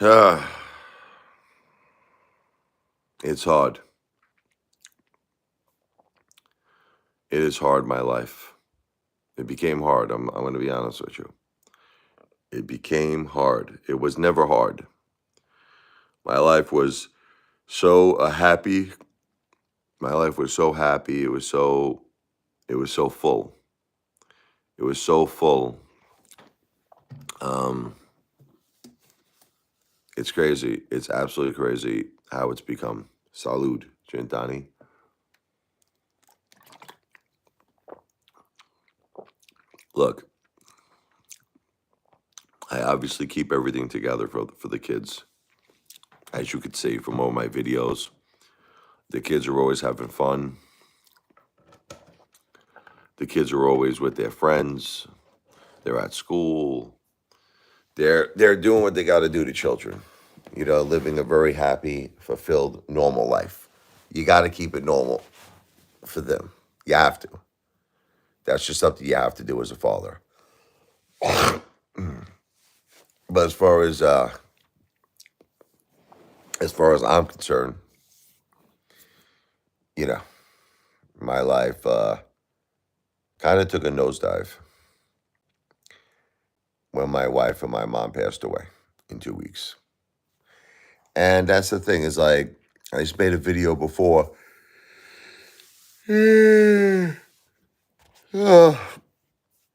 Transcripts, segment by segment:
Ah, it's hard. It is hard, my life. It became hard. I'm going to be honest with you. It became hard. It was never hard. My life was so happy. My life was so happy. It was so full. It was so full. Um, it's crazy. It's absolutely crazy how it's become. Salud, Gentani. Look, I obviously keep everything together for the kids. As you could see from all my videos, the kids are always having fun. The kids are always with their friends. They're at school. They're doing what they got to do to children. Living a very happy, fulfilled, normal life. You got to keep it normal for them. You have to. That's just something you have to do as a father. But as far as I'm concerned, you know, my life kind of took a nosedive when my wife and my mom passed away in 2 weeks. And that's the thing is like I just made a video before.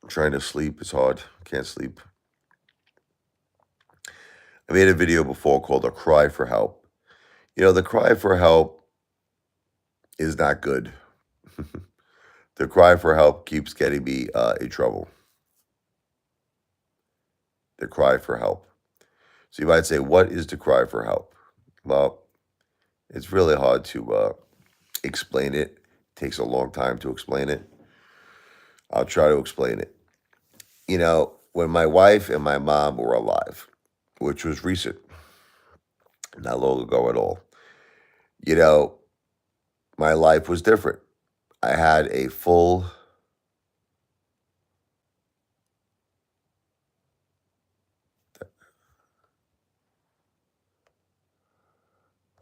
Trying to sleep is hard. Can't sleep. I made a video before called "A Cry for Help." The cry for help is not good. The cry for help keeps getting me in trouble. The cry for help. So you might say, what is the cry for help? Well, it's really hard to explain it. It takes a long time to explain it. I'll try to explain it. When my wife and my mom were alive, which was recent, not long ago at all, you know, my life was different. I had a full,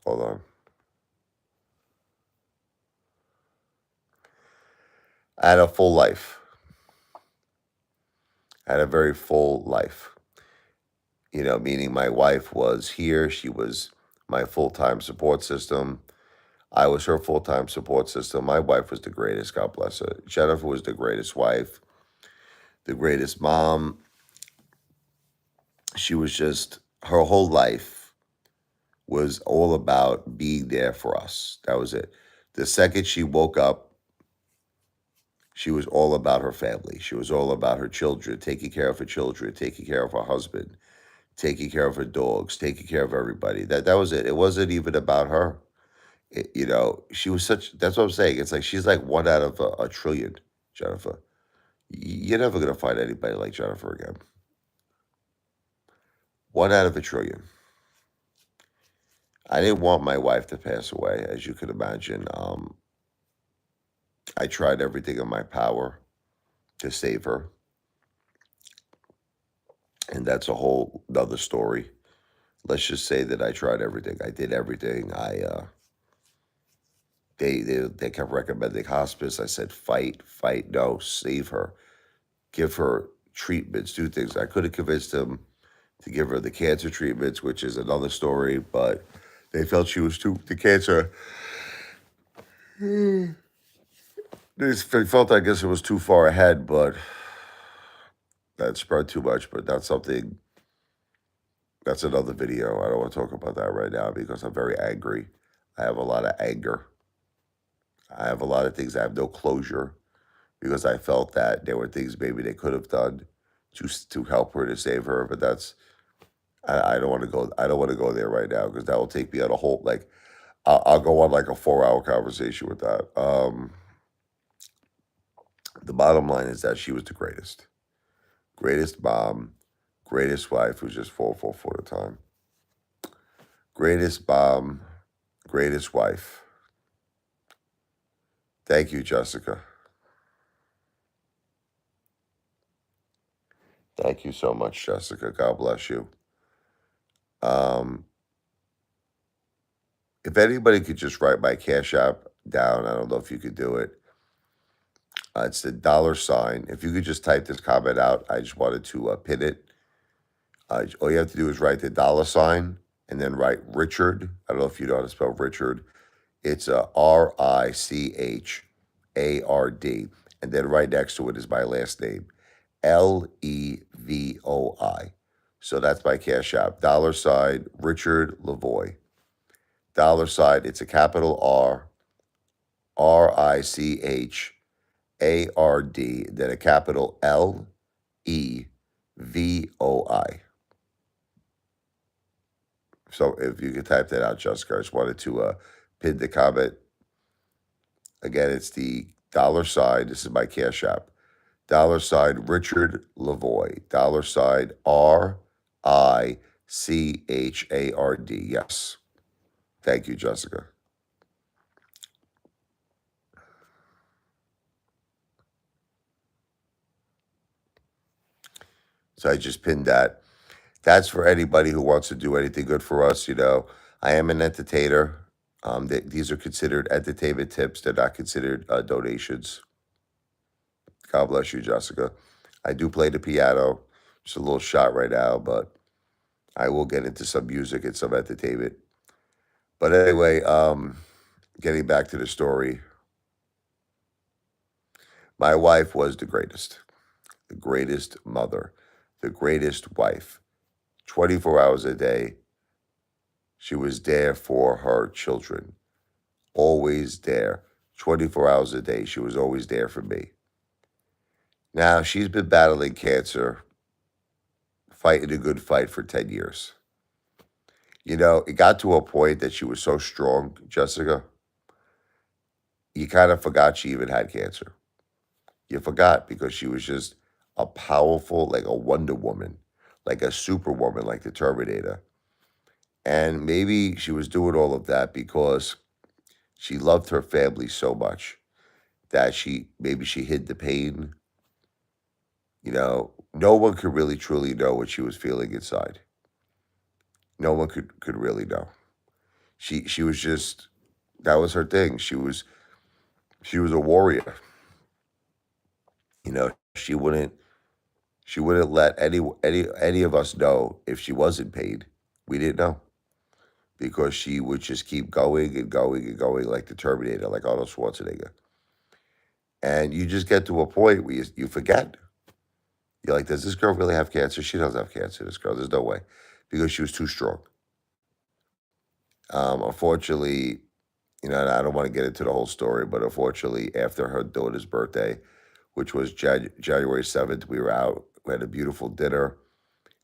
hold on, I had a full life. I had a very full life, meaning my wife was here. She was my full time support system. I was her full time support system. My wife was the greatest. God bless her. Jennifer was the greatest wife, the greatest mom. She was just, her whole life was all about being there for us. That was it. The second she woke up, she was all about her family. She was all about her children, taking care of her children, taking care of her husband, taking care of her dogs, taking care of everybody. That was it. It wasn't even about her. She was such. That's what I'm saying. It's like she's like one out of a trillion, Jennifer. You're never gonna find anybody like Jennifer again. One out of a trillion. I didn't want my wife to pass away, as you could imagine. I tried everything in my power to save her, and that's a whole other story. Let's just say that I tried everything. I did everything. They kept recommending hospice. I said fight, fight, no, save her, give her treatments, do things. I could have convinced them to give her the cancer treatments, which is another story, but they felt she was the cancer. They felt, I guess, it was too far ahead, but that spread too much. But that's another video. I don't want to talk about that right now because I'm very angry. I have a lot of anger. I have a lot of things. I have no closure because I felt that there were things maybe they could have done to help her, to save her. But I don't want to go. I don't want to go there right now because that will take me on a whole like I'll go on like a 4 hour conversation with that. The bottom line is that she was the greatest mom, greatest wife who's just full at a time. Greatest mom, greatest wife. Thank you, Jessica. Thank you so much, Jessica. God bless you. Um, if anybody could just write my Cash App down, I don't know if you could do it. It's the dollar sign. If you could just type this comment out, I just wanted to pin it. All you have to do is write the dollar sign and then write Richard. I don't know if you know how to spell Richard. It's Richard, and then right next to it is my last name, Levoi. So that's my Cash App. Dollar sign Richard Lavoy. Dollar sign. It's a capital Richard, then a capital Levoi. So if you could type that out, Jessica, I just wanted to pin the comment. Again, it's the dollar sign. This is my Cash App. Dollar sign Richard Lavoy. Dollar sign Richard. Yes. Thank you, Jessica. So I just pinned that. That's for anybody who wants to do anything good for us. I am an entertainer. These are considered entertainment tips. They're not considered donations. God bless you, Jessica. I do play the piano. Just a little shot right now, but I will get into some music and some entertainment. But anyway, getting back to the story, my wife was the greatest mother, the greatest wife. 24 hours a day, she was there for her children, always there. 24 hours a day, she was always there for me. Now, she's been battling cancer, fighting a good fight for 10 years. It got to a point that she was so strong, Jessica, you kind of forgot she even had cancer. You forgot because she was just a powerful, like a Wonder Woman, like a superwoman, like the Terminator. And maybe she was doing all of that because she loved her family so much that she hid the pain. No one could really truly know what she was feeling inside. No one could really know. She was just that was her thing. She was a warrior. She wouldn't let any of us know if she wasn't paid. We didn't know because she would just keep going and going and going like the Terminator, like Arnold Schwarzenegger. And you just get to a point where you forget. You're like, does this girl really have cancer? She doesn't have cancer, this girl. There's no way. Because she was too strong. Unfortunately, and I don't want to get into the whole story, but unfortunately, after her daughter's birthday, which was January 7th, we were out. We had a beautiful dinner.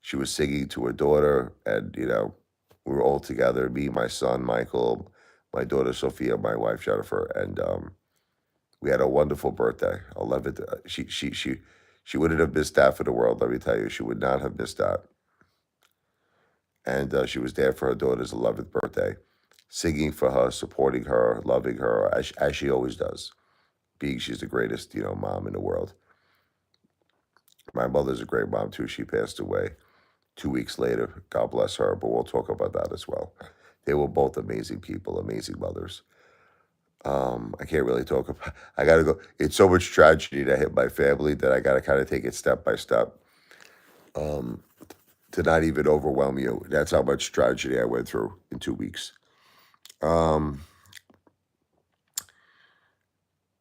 She was singing to her daughter, and, we were all together, me, my son, Michael, my daughter, Sophia, my wife, Jennifer, and we had a wonderful birthday. 11th, she wouldn't have missed that for the world, let me tell you. She would not have missed that. And she was there for her daughter's 11th birthday, singing for her, supporting her, loving her, as she always does, being she's the greatest, mom in the world. My mother's a great mom, too. She passed away 2 weeks later. God bless her, but we'll talk about that as well. They were both amazing people, amazing mothers. I can't really talk about. I gotta go. It's so much tragedy that hit my family that I gotta kind of take it step by step. Um, to not even overwhelm you. That's how much tragedy I went through in 2 weeks. Um,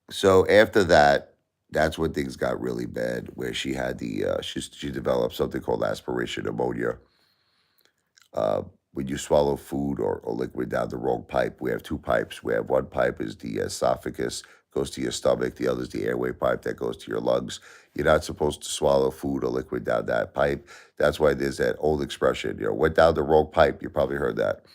so after that, that's when things got really bad. Where she had she developed something called aspiration pneumonia. Uh, when you swallow food or liquid down the wrong pipe, we have two pipes. We have one pipe is the esophagus, goes to your stomach. The other is the airway pipe that goes to your lungs. You're not supposed to swallow food or liquid down that pipe. That's why there's that old expression, went down the wrong pipe. You probably heard that.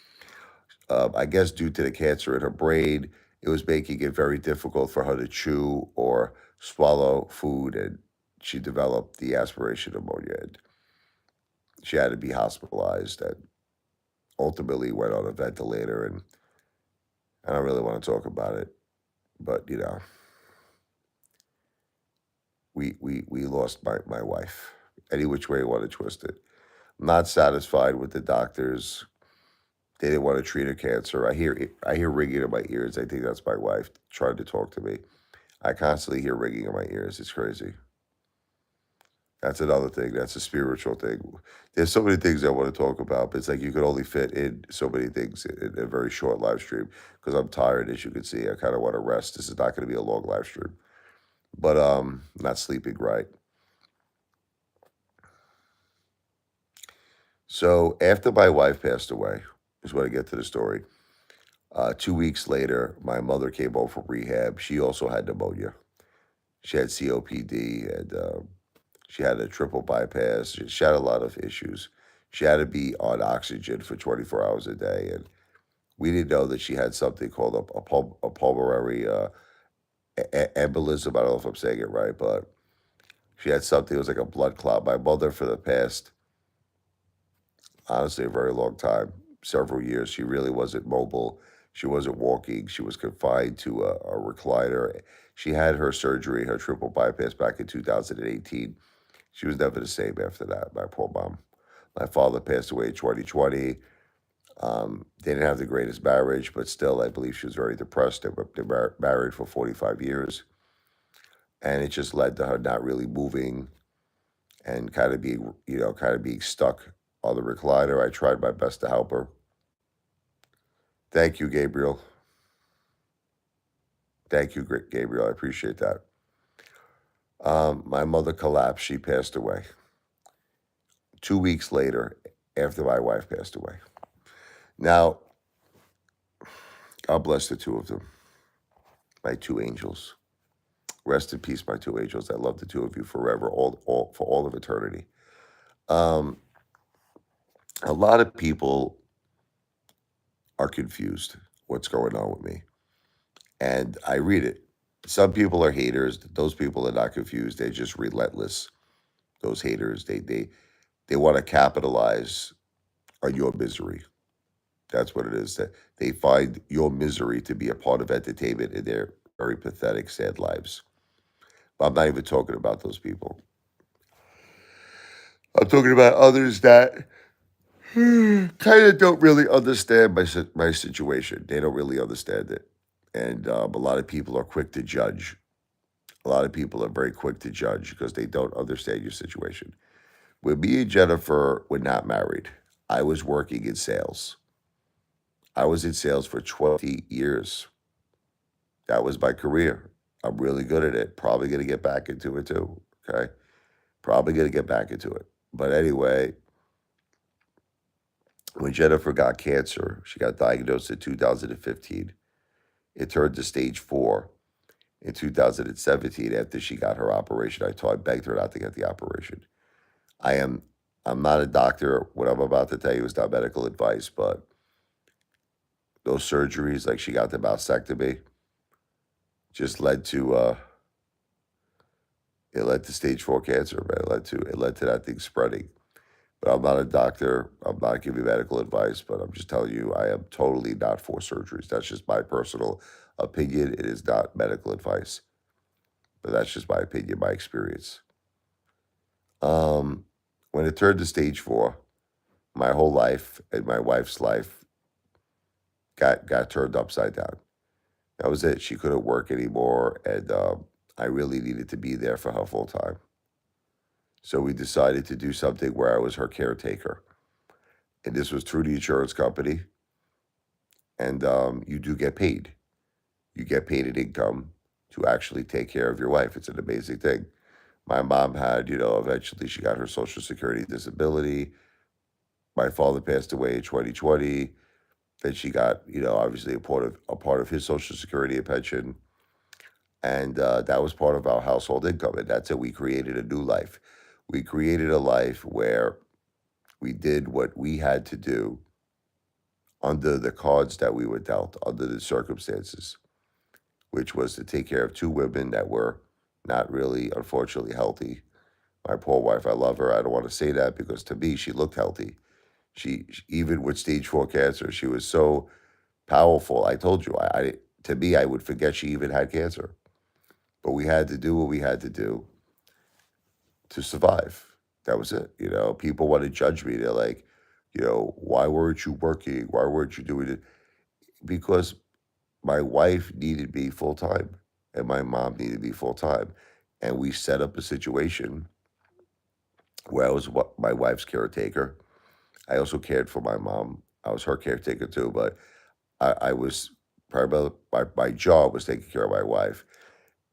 I guess due to the cancer in her brain, it was making it very difficult for her to chew or swallow food, and she developed the aspiration pneumonia. And she had to be hospitalized and ultimately went on a ventilator. And I don't really want to talk about it, but we lost my wife. Any which way you want to twist it. Not satisfied with the doctors. They didn't want to treat her cancer. I hear ringing in my ears. I think that's my wife trying to talk to me. I constantly hear ringing in my ears. It's crazy. That's another thing. That's a spiritual thing. There's so many things I want to talk about, but it's like you could only fit in so many things in a very short live stream because I'm tired, as you can see. I kind of want to rest. This is not going to be a long live stream, but not sleeping right. So after my wife passed away, is when I get to the story. 2 weeks later, my mother came home from rehab. She also had pneumonia. She had COPD and she had a triple bypass. She had a lot of issues. She had to be on oxygen for 24 hours a day. And we didn't know that she had something called a pulmonary embolism. I don't know if I'm saying it right, but she had something. It was like a blood clot. My mother, for the past, honestly, a very long time, several years, she really wasn't mobile. She wasn't walking. She was confined to a recliner. She had her surgery, her triple bypass, back in 2018. She was never the same after that, my poor mom. My father passed away in 2020. They didn't have the greatest marriage, but still, I believe she was very depressed. They were married for 45 years. And it just led to her not really moving and kind of being, kind of being stuck on the recliner. I tried my best to help her. Thank you, Gabriel. Thank you, Gabriel. I appreciate that. My mother collapsed. She passed away 2 weeks later after my wife passed away. Now, God bless the two of them, my two angels. Rest in peace, my two angels. I love the two of you forever, all for all of eternity. Um, a lot of people are confused what's going on with me, and I read it. Some people are haters. Those people are not confused. They're just relentless. Those haters, they want to capitalize on your misery. That's what it is. That they find your misery to be a part of entertainment in their very pathetic, sad lives. But I'm not even talking about those people. I'm talking about others that kind of don't really understand my situation. They don't really understand it, and a lot of people are quick to judge. A lot of people are very quick to judge because they don't understand your situation. When me and Jennifer were not married, I was working in sales. I was in sales for 20 years. That was my career. I'm really good at it. Probably going to get back into it too. Okay. Probably going to get back into it. But anyway, when Jennifer got cancer, she got diagnosed in 2015. It turned to stage 4 in 2017 after she got her operation. I begged her not to get the operation. I am I'm not a doctor. What I'm about to tell you is not medical advice, but those surgeries, like she got the mastectomy, just led to it led to stage 4 cancer, man. It led to that thing spreading. But I'm not a doctor. I'm not giving medical advice, but I'm just telling you I am totally not for surgeries. That's just my personal opinion. It is not medical advice. But that's just my opinion, my experience. Um, when it turned to stage 4, my whole life and my wife's life got turned upside down. That was it. She couldn't work anymore, and I really needed to be there for her full time. So we decided to do something where I was her caretaker, and this was through the insurance company. And you do get paid. You get paid an income to actually take care of your wife. It's an amazing thing. My mom had, eventually she got her Social Security disability. My father passed away in 2020. Then she got, obviously a part of his Social Security and pension, and that was part of our household income. And that's it. We created a new life. We created a life where we did what we had to do under the cards that we were dealt, under the circumstances, which was to take care of two women that were not really, unfortunately, healthy. My poor wife, I love her. I don't want to say that because to me, she looked healthy. Even with stage 4 cancer, she was so powerful. I told you, to me, I would forget she even had cancer. But we had to do what we had to do to survive. That was it. People want to judge me. They're like, why weren't you working? Why weren't you doing it? Because my wife needed me full time and my mom needed me full time. And we set up a situation where I was my wife's caretaker. I also cared for my mom. I was her caretaker too, but I was primarily, my job was taking care of my wife,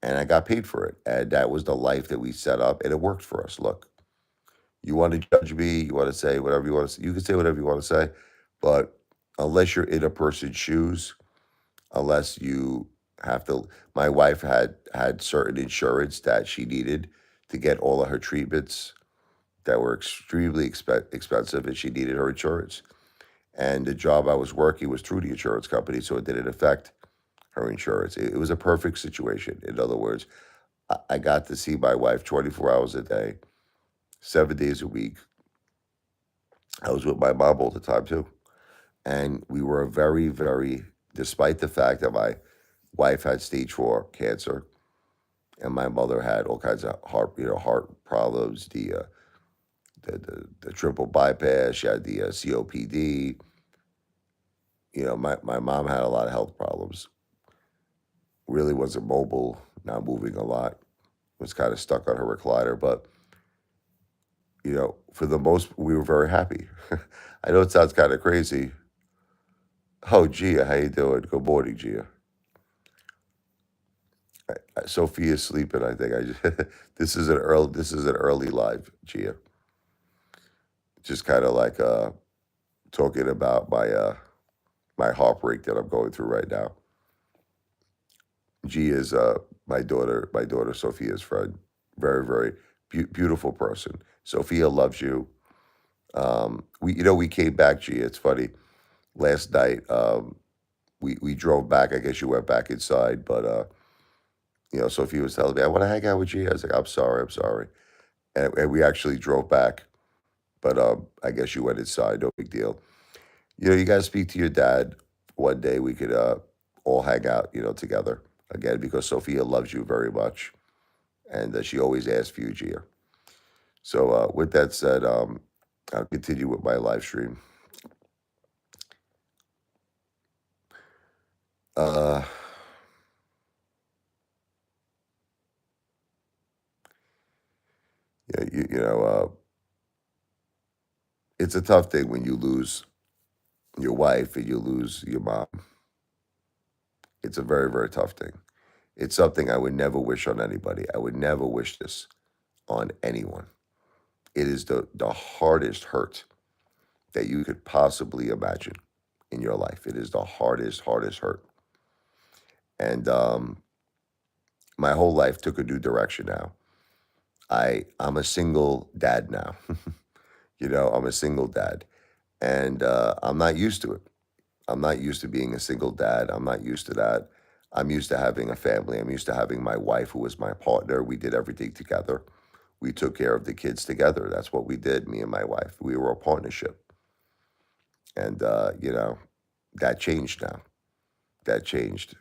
and I got paid for it. And that was the life that we set up, and it worked for us. Look, you want to judge me, you want to say whatever you want to say, you can say whatever you want to say, but unless you're in a person's shoes, unless you have to, my wife had certain insurance that she needed to get all of her treatments that were extremely expensive, and she needed her insurance. And the job I was working was through the insurance company, so it didn't affect her insurance. It was a perfect situation. In other words, I got to see my wife 24 hours a day, 7 days a week. I was with my mom all the time too. And we were very, very, despite the fact that my wife had stage 4 cancer and my mother had all kinds of heart problems, the triple bypass, she had the COPD. My mom had a lot of health problems. Really wasn't mobile, not moving a lot, was kind of stuck on her recliner. But, for the most, we were very happy. I know it sounds kind of crazy. Oh, Gia, how you doing? Good morning, Gia. Sophia's sleeping. I think this is an early live, Gia. Just kind of like talking about my heartbreak that I'm going through right now. Gia is my daughter Sophia's friend. Very, very beautiful person. Sophia loves you. We came back, Gia. It's funny. Last night, we drove back. I guess you went back inside, but Sophia was telling me I want to hang out with Gia. I was like, I'm sorry, I'm sorry, and we actually drove back. But I guess you went inside. No big deal. You got to speak to your dad one day. We could all hang out, together again because Sophia loves you very much, and she always asks for you, Gia. So with that said, I'll continue with my live stream. Uh, yeah, it's a tough thing when you lose your wife and you lose your mom. It's a very, very tough thing. It's something I would never wish on anybody. I would never wish this on anyone. It is the hardest hurt that you could possibly imagine in your life. It is the hardest, hardest hurt. And my whole life took a new direction now. I'm a single dad now. I'm a single dad. And I'm not used to it. I'm not used to being a single dad. I'm not used to that. I'm used to having a family. I'm used to having my wife, who was my partner. We did everything together. We took care of the kids together. That's what we did, me and my wife. We were a partnership. And, that changed now. That changed.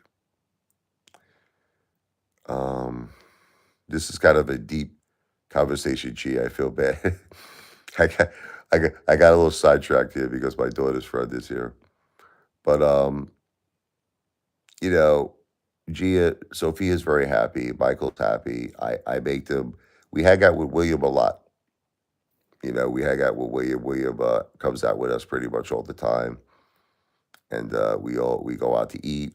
Um, this is kind of a deep conversation, G. I feel bad. I got, I got a little sidetracked here because my daughter's friend is here. But you know, Gia, Sophia's very happy. Michael's happy. I make them. We hang out with William a lot. We hang out with William. William comes out with us pretty much all the time, and we go out to eat.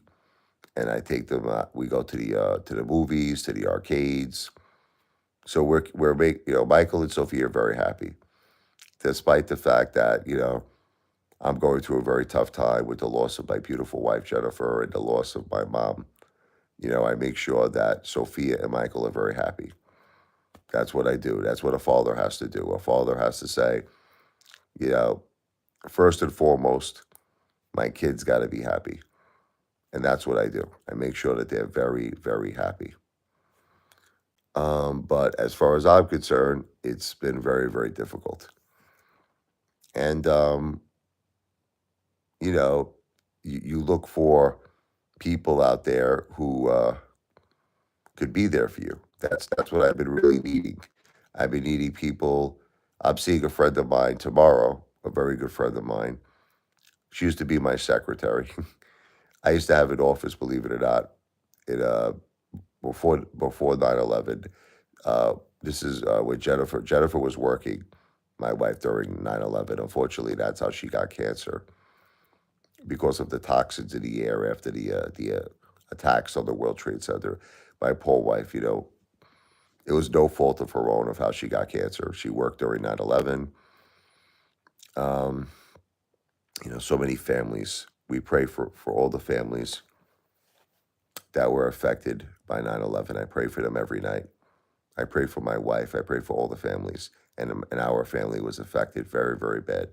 And I take them. We go to the movies, to the arcades. So Michael and Sophia are very happy, despite the fact that I'm going through a very tough time with the loss of my beautiful wife Jennifer and the loss of my mom. I make sure that Sophia and Michael are very happy. That's what I do. That's what a father has to do. A father has to say, you know, first and foremost, my kids got to be happy. And that's what I do. I make sure that they're very, very happy. But as far as I'm concerned, it's been very, very difficult. And, you know, you look for people out there who could be there for you. That's what I've been really needing. I've been needing people. I'm seeing a friend of mine tomorrow, a very good friend of mine. She used to be my secretary. I used to have an office, believe it or not, in before 9/11. This is when Jennifer was working, my wife, during 9/11. Unfortunately, that's how she got cancer, because of the toxins in the air after the attacks on the World Trade Center. My poor wife, it was no fault of her own of how she got cancer. She worked during 9/11. Um, so many families. We pray for all the families that were affected by 9/11. I pray for them every night. I pray for my wife. I pray for all the families. And our family was affected very, very bad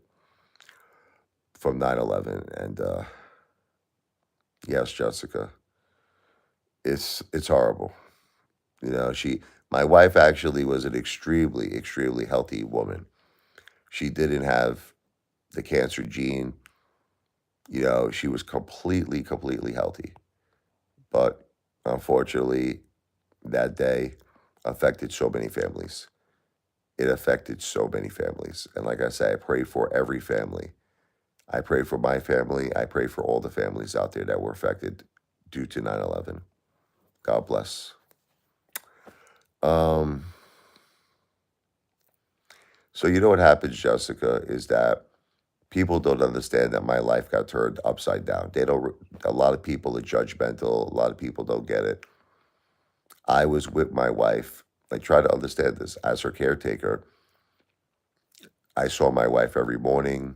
from 9/11. And yes, Jessica, it's horrible. My wife actually was an extremely, extremely healthy woman. She didn't have the cancer gene. She was completely, completely healthy. But unfortunately, that day affected so many families. It affected so many families. And like I say, I pray for every family. I pray for my family. I pray for all the families out there that were affected due to 9/11. God bless. Um, so you know what happens, Jessica, is that people don't understand that my life got turned upside down. They don't. A lot of people are judgmental. A lot of people don't get it. I was with my wife. I try to understand this as her caretaker. I saw my wife every morning.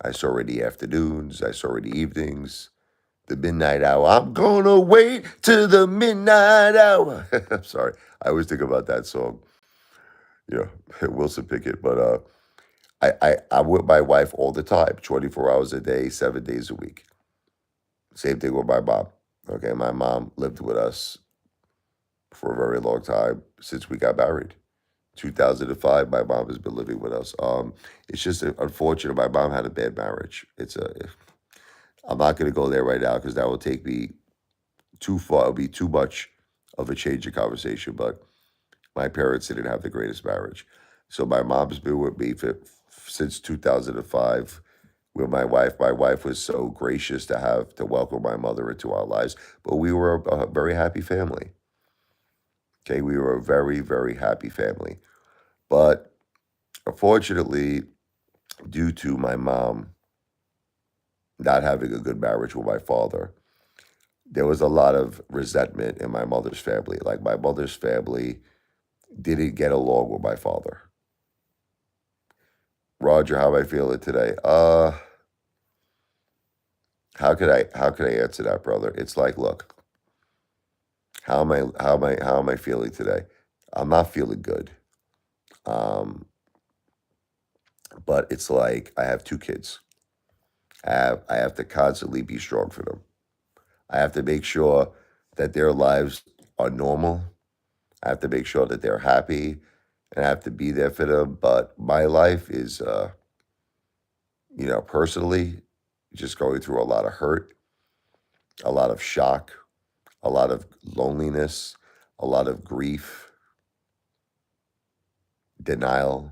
I saw her in the afternoons. I saw her in the evenings. The midnight hour. I'm gonna wait to the midnight hour. I'm sorry. I always think about that song. Yeah, Wilson Pickett. But I'm with my wife all the time, 24 hours a day, 7 days a week. Same thing with my mom. Okay, my mom lived with us for a very long time since we got married. 2005, my mom has been living with us. It's just unfortunate. My mom had a bad marriage. I'm not going to go there right now because that will take me too far. It'll be too much of a change of conversation. But my parents didn't have the greatest marriage. So my mom's been with me since 2005 with my wife. My wife was so gracious to welcome my mother into our lives. But we were a very happy family. Okay, we were a very, very happy family. But unfortunately, due to my mom not having a good marriage with my father, there was a lot of resentment in my mother's family. Like, my mother's family didn't get along with my father. Roger, how am I feeling today? How could I answer that, brother? It's like, look, how am I feeling today? I'm not feeling good. Um, but it's like I have two kids. I have to constantly be strong for them. I have to make sure that their lives are normal. I have to make sure that they're happy, and I have to be there for them. But my life is, personally, just going through a lot of hurt, a lot of shock, a lot of loneliness, a lot of grief, denial,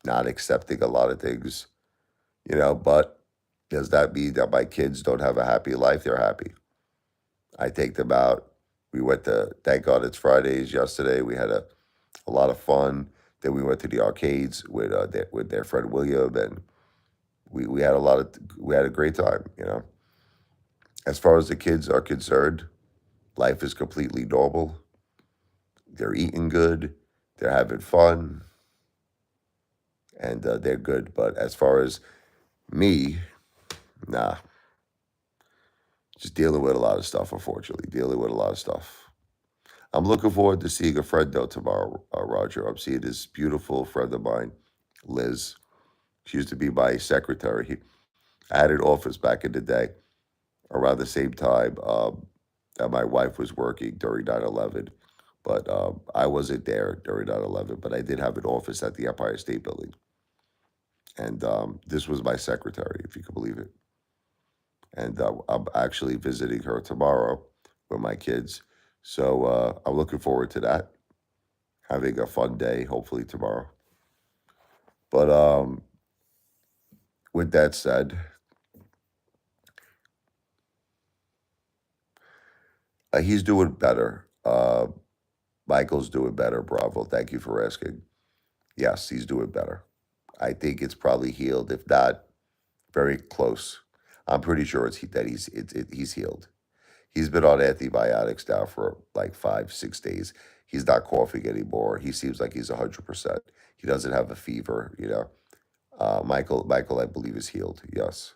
not accepting a lot of things, but does that mean that my kids don't have a happy life? They're happy. I take them out. We went to, thank God it's Fridays. Yesterday we had a lot of fun. Then we went to the arcades with their friend William, and we had we had a great time. As far as the kids are concerned, life is completely normal. They're eating good, they're having fun, and they're good. But as far as me, nah, just dealing with a lot of stuff. Unfortunately, dealing with a lot of stuff. I'm looking forward to seeing a friend though tomorrow, Roger. I'm seeing this beautiful friend of mine, Liz. She used to be my secretary. I had an office back in the day around the same time that my wife was working during 9/11. But I wasn't there during 9/11, but I did have an office at the Empire State Building. And this was my secretary, if you can believe it. And I'm actually visiting her tomorrow with my kids. So I'm looking forward to that, having a fun day, hopefully tomorrow. But with that said, he's doing better. Michael's doing better. Bravo. Thank you for asking. Yes, he's doing better. I think it's probably healed, if not very close. I'm pretty sure that he's healed. He's been on antibiotics now for like 5, 6 days. He's not coughing anymore. He seems like he's 100%. He doesn't have a fever. Michael, I believe is healed. Yes.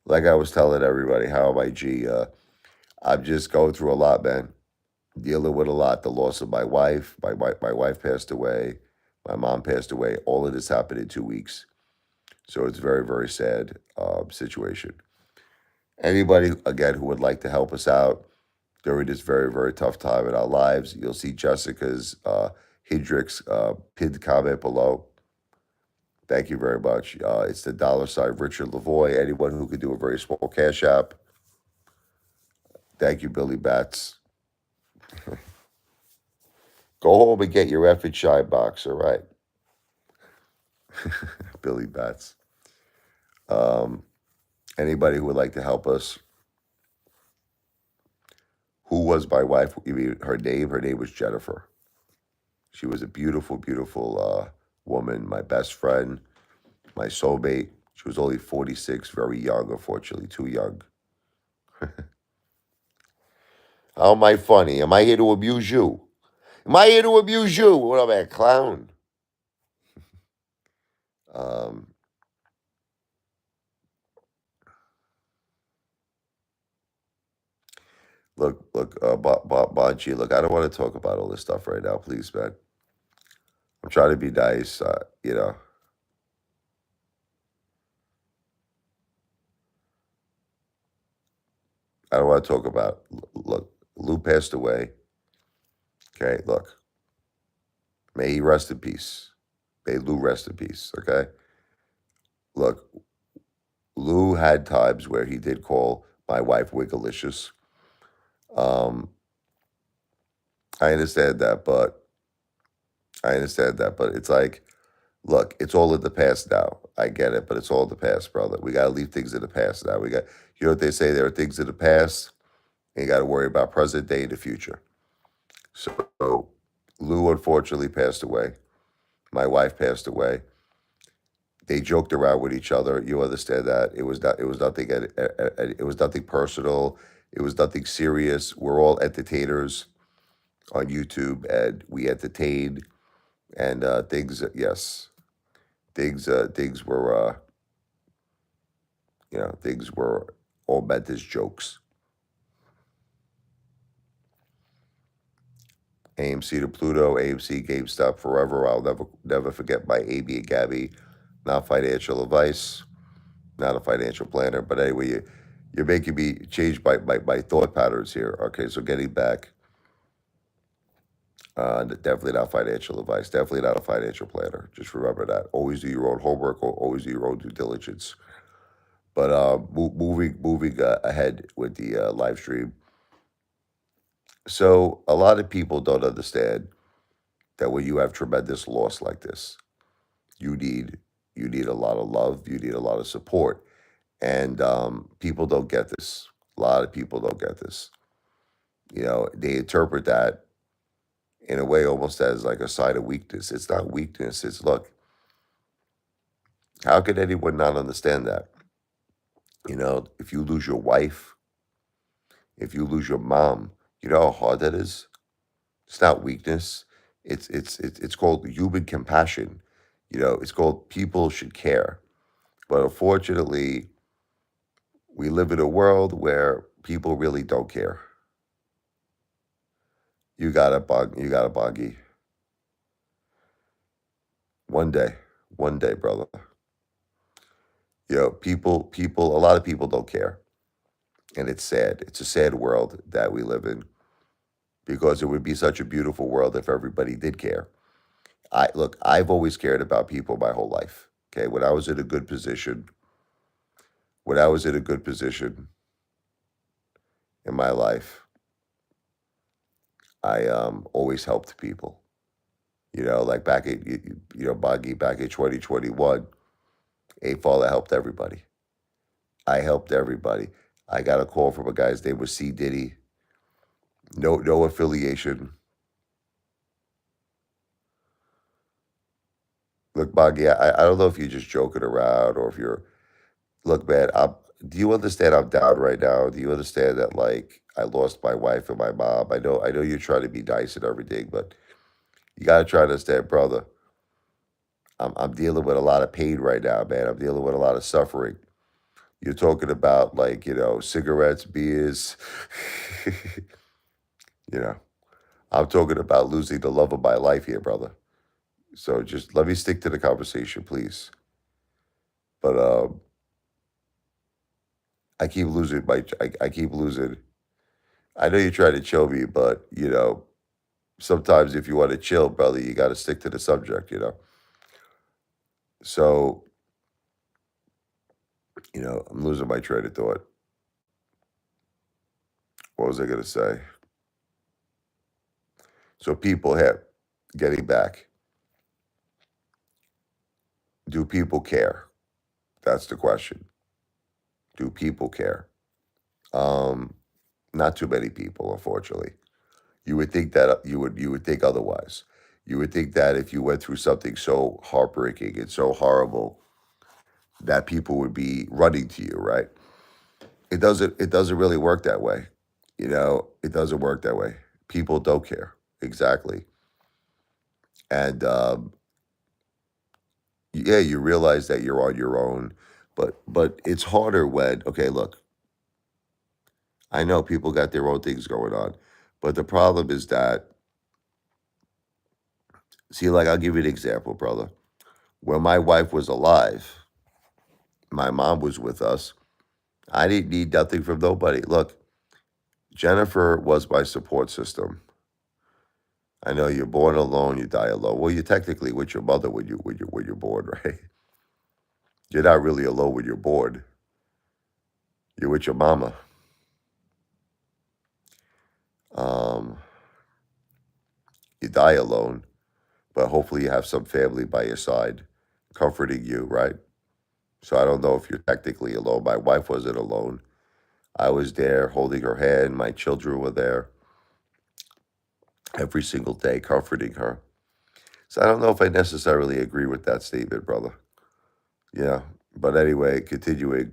Like I was telling everybody, how am I, G? I'm just going through a lot, man. Dealing with a lot. The loss of my wife. My wife passed away. My mom passed away. All of this happened in 2 weeks. So it's very, very sad situation. Anybody, again, who would like to help us out during this very, very tough time in our lives, you'll see Jessica's Hendricks pinned comment below. Thank you very much. It's the $ Richard Lavoy. Anyone who could do a very small cash app. Thank you, Billy Bats. Go home and get your effing shine box, all right? Billy Bats. Um, Anybody who would like to help us. Who was my wife? You mean her name? Her name was Jennifer. She was a beautiful, beautiful woman, my best friend, my soulmate. She was only 46, very young, unfortunately, too young. How am I funny? Am I here to amuse you? Am I here to amuse you? What am I, a clown? Um, look, Bonchi, look, I don't want to talk about all this stuff right now, please, man. I'm trying to be nice, I don't want to talk about, look, Lou passed away. Okay, look, may he rest in peace. May Lou rest in peace, okay? Look, Lou had times where he did call my wife Wiggalicious. Um, I understand that, but it's like, look, it's all in the past now. I get it, but it's all in the past, brother. We gotta leave things in the past now. You know what they say? There are things in the past, and you gotta worry about present day and the future. So, Lou unfortunately passed away. My wife passed away. They joked around with each other. You understand that it was not. It was nothing. It was nothing personal. It was nothing serious. We're all entertainers on YouTube, and we entertained. And things, yes, things were, things were all meant as jokes. AMC to Pluto, AMC, GameStop forever. I'll never forget my AB and Gabby. Not financial advice, not a financial planner. But anyway, you're making me change my thought patterns here. Okay, so getting back, definitely not financial advice. Definitely not a financial planner. Just remember that. Always do your own homework. Or always do your own due diligence. But moving ahead with the live stream. So a lot of people don't understand that when you have tremendous loss like this, you need you need a lot of love. You need a lot of support, and people don't get this. A lot of people don't get this. They interpret that in a way almost as like a sign of weakness. It's not weakness. It's, look, how could anyone not understand that? If you lose your wife, if you lose your mom, you know how hard that is. It's not weakness. It's called human compassion. It's called people should care. But unfortunately, we live in a world where people really don't care. You got a buggy. One day, brother. A lot of people don't care, and it's sad. It's a sad world that we live in because it would be such a beautiful world if everybody did care. I've always cared about people my whole life. Okay, when I was in a good position in my life, I always helped people. Like back in, Boggy, back in 2021, Apefather helped everybody. I helped everybody. I got a call from a guy's name was C. Diddy. No affiliation. Look, Boggy, I don't know if you're just joking around or if you're, look, man, do you understand I'm down right now? Do you understand that, like, I lost my wife and my mom? I know you're trying to be nice and everything, but you got to try to understand, brother. I'm dealing with a lot of pain right now, man. I'm dealing with a lot of suffering. You're talking about, like, cigarettes, beers. you know, I'm talking about losing the love of my life here, brother. So just let me stick to the conversation, please. But I keep losing I keep losing. I know you're trying to chill me, but sometimes if you want to chill, brother, you got to stick to the subject. So, I'm losing my train of thought. What was I going to say? So people have, getting back, do people care? That's the question. Do people care? Um, Not too many people, unfortunately. You would think that you would think otherwise. You would think that if you went through something so heartbreaking and so horrible, that people would be running to you, right? It doesn't really work that way. It doesn't work that way. People don't care. Exactly. And yeah, you realize that you're on your own, but it's harder when, okay, look, I know people got their own things going on, but the problem is that, see, like, I'll give you an example, brother. When my wife was alive, my mom was with us. I didn't need nothing from nobody. Look, Jennifer was my support system. I know you're born alone, you die alone. Well, you're technically with your mother when you're born, right? You're not really alone when you're born. You're with your mama. Um, you die alone, but hopefully you have some family by your side, comforting you, right? So I don't know if you're technically alone. My wife wasn't alone. I was there holding her hand. My children were there every single day, comforting her. So I don't know if I necessarily agree with that statement, brother. Yeah. But anyway, continuing.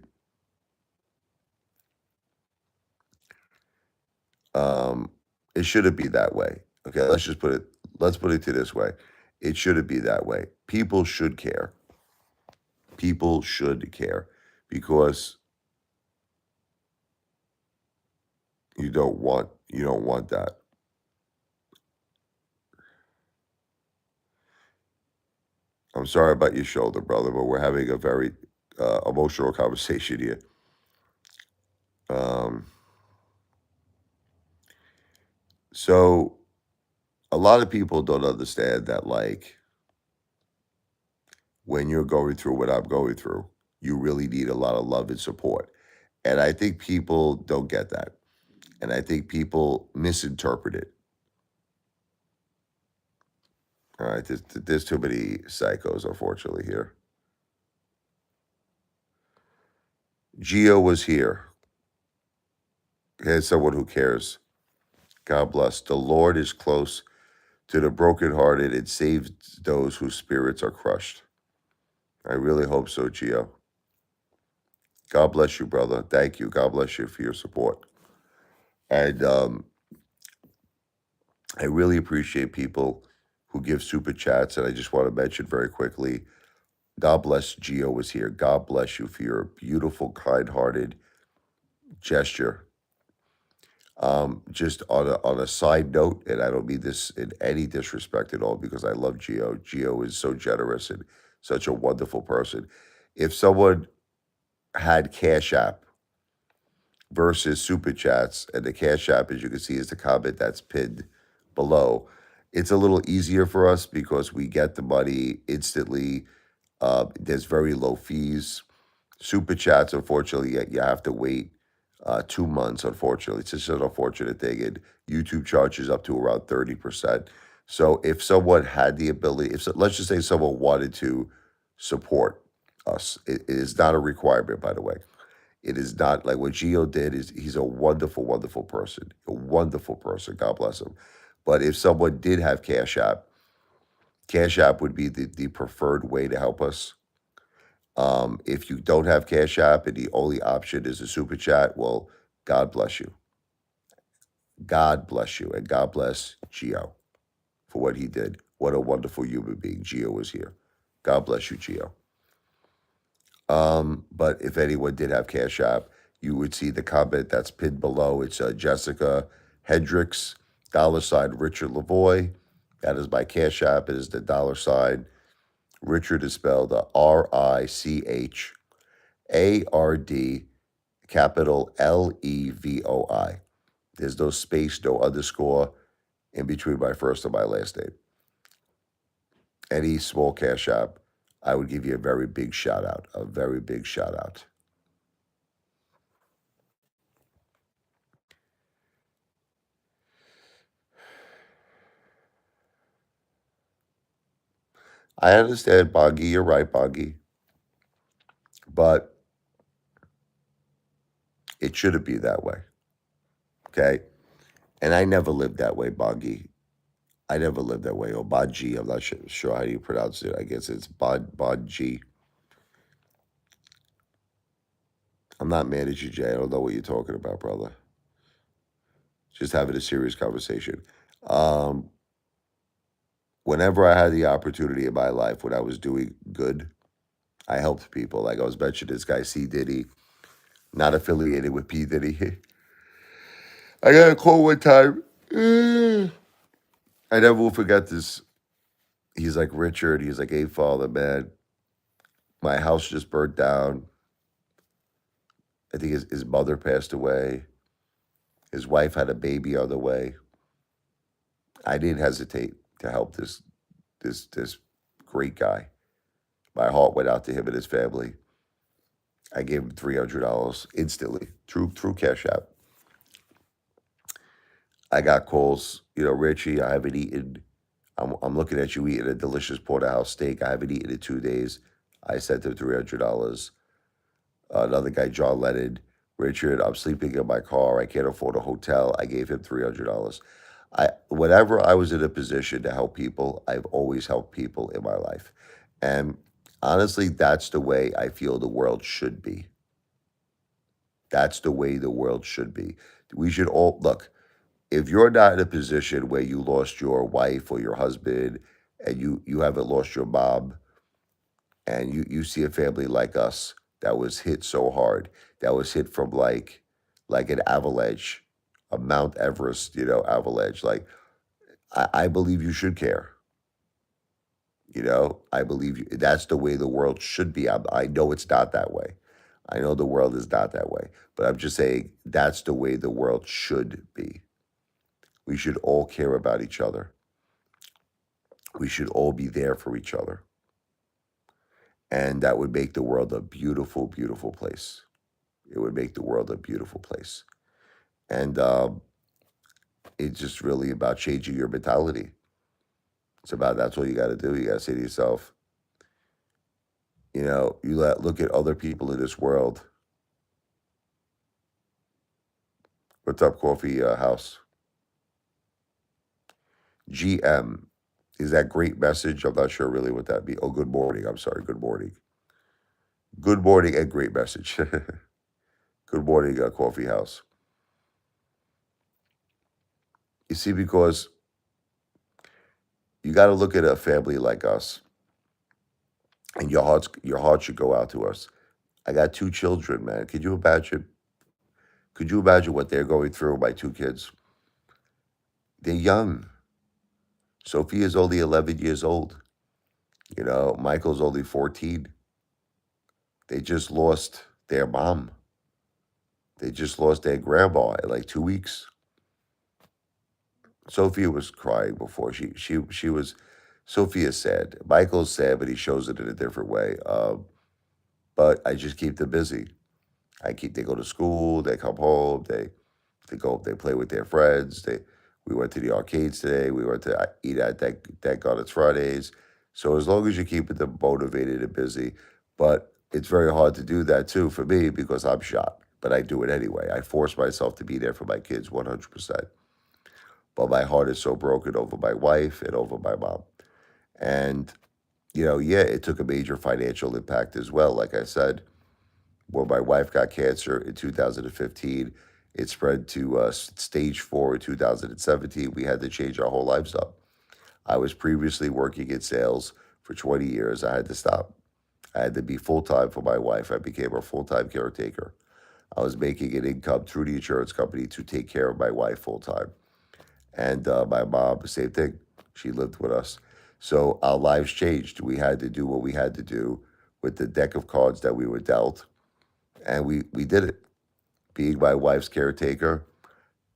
Um, it shouldn't be that way. Okay, let's put it to this way. It shouldn't be that way. People should care. People should care because you don't want that. I'm sorry about your shoulder, brother, but we're having a very emotional conversation here. Um, so a lot of people don't understand that, like, when you're going through what I'm going through, you really need a lot of love and support. And I think people don't get that. And I think people misinterpret it. All right, there's too many psychos, unfortunately, here. Gio was here. Here's someone who cares. God bless. The Lord is close to the brokenhearted and saves those whose spirits are crushed. I really hope so, Gio. God bless you, brother. Thank you. God bless you for your support. And I really appreciate people who give super chats. And I just want to mention very quickly, God bless Gio was here. God bless you for your beautiful, kind-hearted gesture. Just on a side note, and I don't mean this in any disrespect at all, because I love Gio. Gio is so generous and such a wonderful person. If someone had Cash App versus Super Chats, and the Cash App, as you can see, is the comment that's pinned below, it's a little easier for us because we get the money instantly. There's very low fees. Super Chats, unfortunately, you have to wait 2 months, unfortunately. It's just an unfortunate thing. And YouTube charges up to around 30%. So if someone had the ability, let's just say someone wanted to support us, it is not a requirement, by the way. It is not like what Gio did. Is He's a wonderful, wonderful person, a wonderful person. God bless him. But if someone did have Cash App would be the preferred way to help us. If you don't have Cash App and the only option is a super chat, well, God bless you. God bless you. And God bless Gio for what he did. What a wonderful human being Gio was here. God bless you, Gio. But if anyone did have Cash App, you would see the comment that's pinned below. It's Jessica Hendricks, $ Richard Lavoy. That is my Cash App. It is the $ Richard is spelled RICHARD, capital LEVOI. There's no space, no underscore in between my first and my last name. Any small Cash App, I would give you a very big shout out. A very big shout out. I understand, Bongi. You're right, Bongi. But it shouldn't be that way. Okay? And I never lived that way, Bongi. I never lived that way. Or Bongi. I'm not sure how you pronounce it. I guess it's Bongi. I'm not mad at you, Jay. I don't know what you're talking about, brother. Just having a serious conversation. Um, Whenever I had the opportunity in my life when I was doing good, I helped people. Like I was mentioning this guy, C. Diddy, not affiliated with P. Diddy. I got a call one time. I never will forget this. He's like, Richard, he's like, hey, father, man, my house just burnt down. I think his mother passed away. His wife had a baby on the way. I didn't hesitate to help this great guy. My heart went out to him and his family. I gave him $300 instantly through Cash App. I got calls, Richie, I haven't eaten. I'm looking at you eating a delicious porterhouse steak. I haven't eaten in 2 days. I sent him $300. Another guy, John Lennon, Richard, I'm sleeping in my car. I can't afford a hotel. I gave him $300. Whenever I was in a position to help people, I've always helped people in my life. And honestly, that's the way I feel the world should be. That's the way the world should be. We should all look, if you're not in a position where you lost your wife or your husband and you haven't lost your mom, and you see a family like us that was hit so hard, that was hit from like an avalanche, a Mount Everest, avalanche. Like I believe you should care. I believe that's the way the world should be. I know it's not that way. I know the world is not that way, but I'm just saying that's the way the world should be. We should all care about each other. We should all be there for each other. And that would make the world a beautiful, beautiful place. It would make the world a beautiful place. And it's just really about changing your mentality. That's all you got to do. You got to say to yourself, look at other people in this world. What's up, Coffee House? GM. Is that great message? I'm not sure really what that means. Oh, good morning. I'm sorry. Good morning. Good morning and great message. Good morning, Coffee House. You see, because you got to look at a family like us, and your heart should go out to us. I got 2 children, man. Could you imagine? Could you imagine what they're going through? My 2 kids. They're young. Sophia's only 11 years old. Michael's only 14. They just lost their mom. They just lost their grandma in like 2 weeks. Sophia was crying before. She was. Sophia's sad. Michael's sad, but he shows it in a different way. But I just keep them busy. They go to school, they come home, they go, they play with their friends. We went to the arcades today. We went to eat at that on its Fridays. So as long as you're keeping them motivated and busy, but it's very hard to do that too for me because I'm shot. But I do it anyway. I force myself to be there for my kids 100%. But my heart is so broken over my wife and over my mom. And yeah, it took a major financial impact as well. Like I said, when my wife got cancer in 2015, it spread to stage 4 in 2017. We had to change our whole lives up. I was previously working in sales for 20 years. I had to stop. I had to be full time for my wife. I became her full time caretaker. I was making an income through the insurance company to take care of my wife full time. And my mom, same thing. She lived with us. So our lives changed. We had to do what we had to do with the deck of cards that we were dealt. And we did it. Being my wife's caretaker,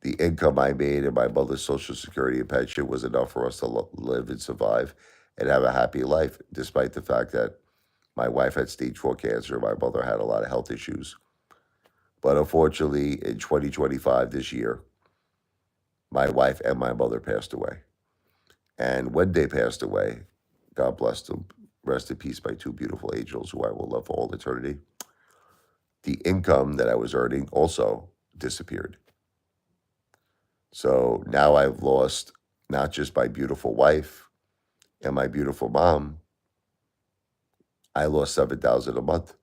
the income I made and my mother's social security and pension was enough for us to live and survive and have a happy life, despite the fact that my wife had stage 4 cancer. My mother had a lot of health issues. But unfortunately, in 2025, this year, my wife and my mother passed away. And when they passed away, God bless them, rest in peace, my two beautiful angels who I will love for all eternity. The income that I was earning also disappeared. So now I've lost not just my beautiful wife and my beautiful mom, I lost 7,000 a month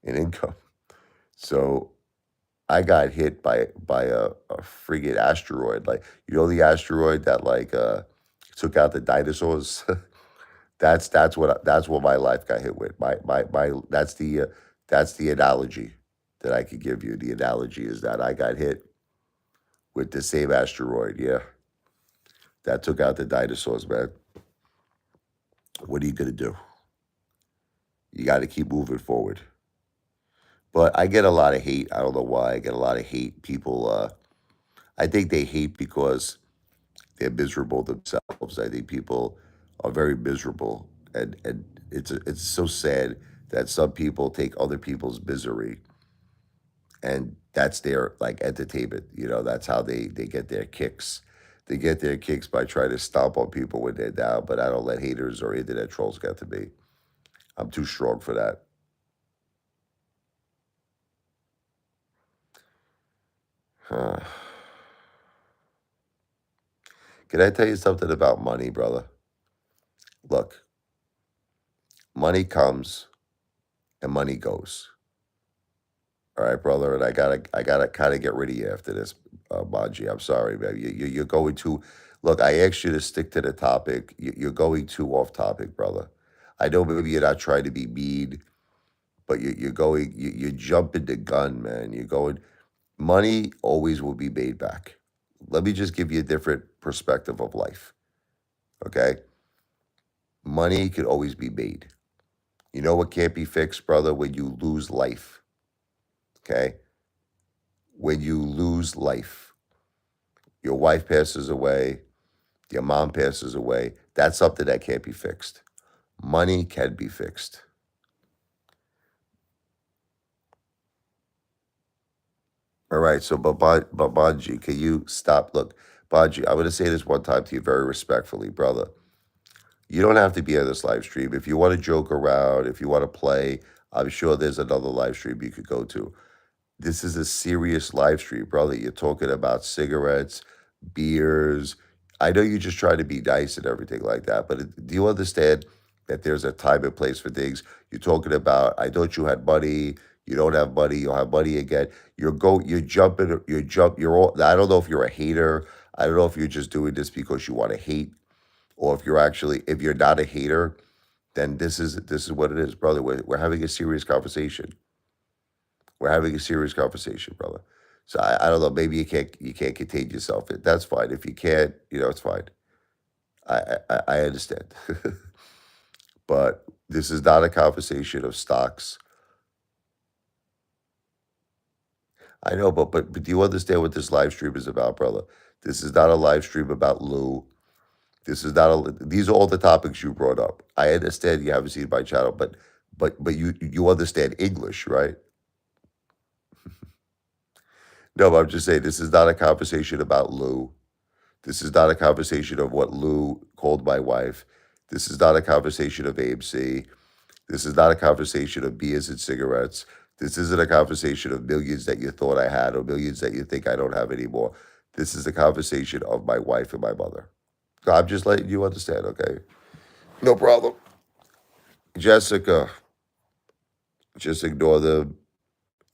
in income. So I got hit by a friggin' asteroid. Like, the asteroid that took out the dinosaurs? That's what my life got hit with. My that's the analogy that I could give you. The analogy is that I got hit with the same asteroid, yeah, that took out the dinosaurs, man. What are you gonna do? You got to keep moving forward. But I get a lot of hate. I don't know why I get a lot of hate. People, I think they hate because they're miserable themselves. I think people are very miserable, and it's so sad that some people take other people's misery and that's their entertainment. That's how they get their kicks. They get their kicks by trying to stomp on people when they're down. But I don't let haters or internet trolls get to me. I'm too strong for that. Huh. Can I tell you something about money, brother? Look, money comes and money goes. All right, brother, and I gotta kind of get rid of you after this, Manji. I'm sorry, man. You're going too. Look, I asked you to stick to the topic. You're going too off topic, brother. I know maybe you're not trying to be mean, but you're jumping the gun, man. You're going. Money always will be made back. Let me just give you a different perspective of life. Okay, money can always be made. You know what can't be fixed, brother? When you lose life. Okay, when you lose life. Your wife passes away, your mom passes away. That's something that can't be fixed. Money can be fixed. All right. So, but Banji, can you stop? Look, Banji, I'm going to say this one time to you very respectfully, brother. You don't have to be on this live stream. If you want to joke around, if you want to play, I'm sure there's another live stream you could go to. This is a serious live stream, brother. You're talking about cigarettes, beers. I know you just try to be nice and everything like that, but do you understand that there's a time and place for things? You're talking about, I thought you had money. You don't have money. You'll have money again. You're jumping. You're all. I don't know if you're a hater. I don't know if you're just doing this because you want to hate, or if you're not a hater, then this is what it is, brother. We're having a serious conversation. We're having a serious conversation, brother. So I don't know. Maybe you can't contain yourself. That's fine. If you can't, it's fine. I understand. But this is not a conversation of stocks. I know, but do you understand what this live stream is about, brother? This is not a live stream about Lou. This is not a. These are all the topics you brought up. I understand you haven't seen my channel, but you understand English, right? No, but I'm just saying this is not a conversation about Lou. This is not a conversation of what Lou called my wife. This is not a conversation of AMC. This is not a conversation of beers and cigarettes. This isn't a conversation of millions that you thought I had or millions that you think I don't have anymore. This is a conversation of my wife and my mother. So I'm just letting you understand, okay? No problem. Jessica, just ignore them.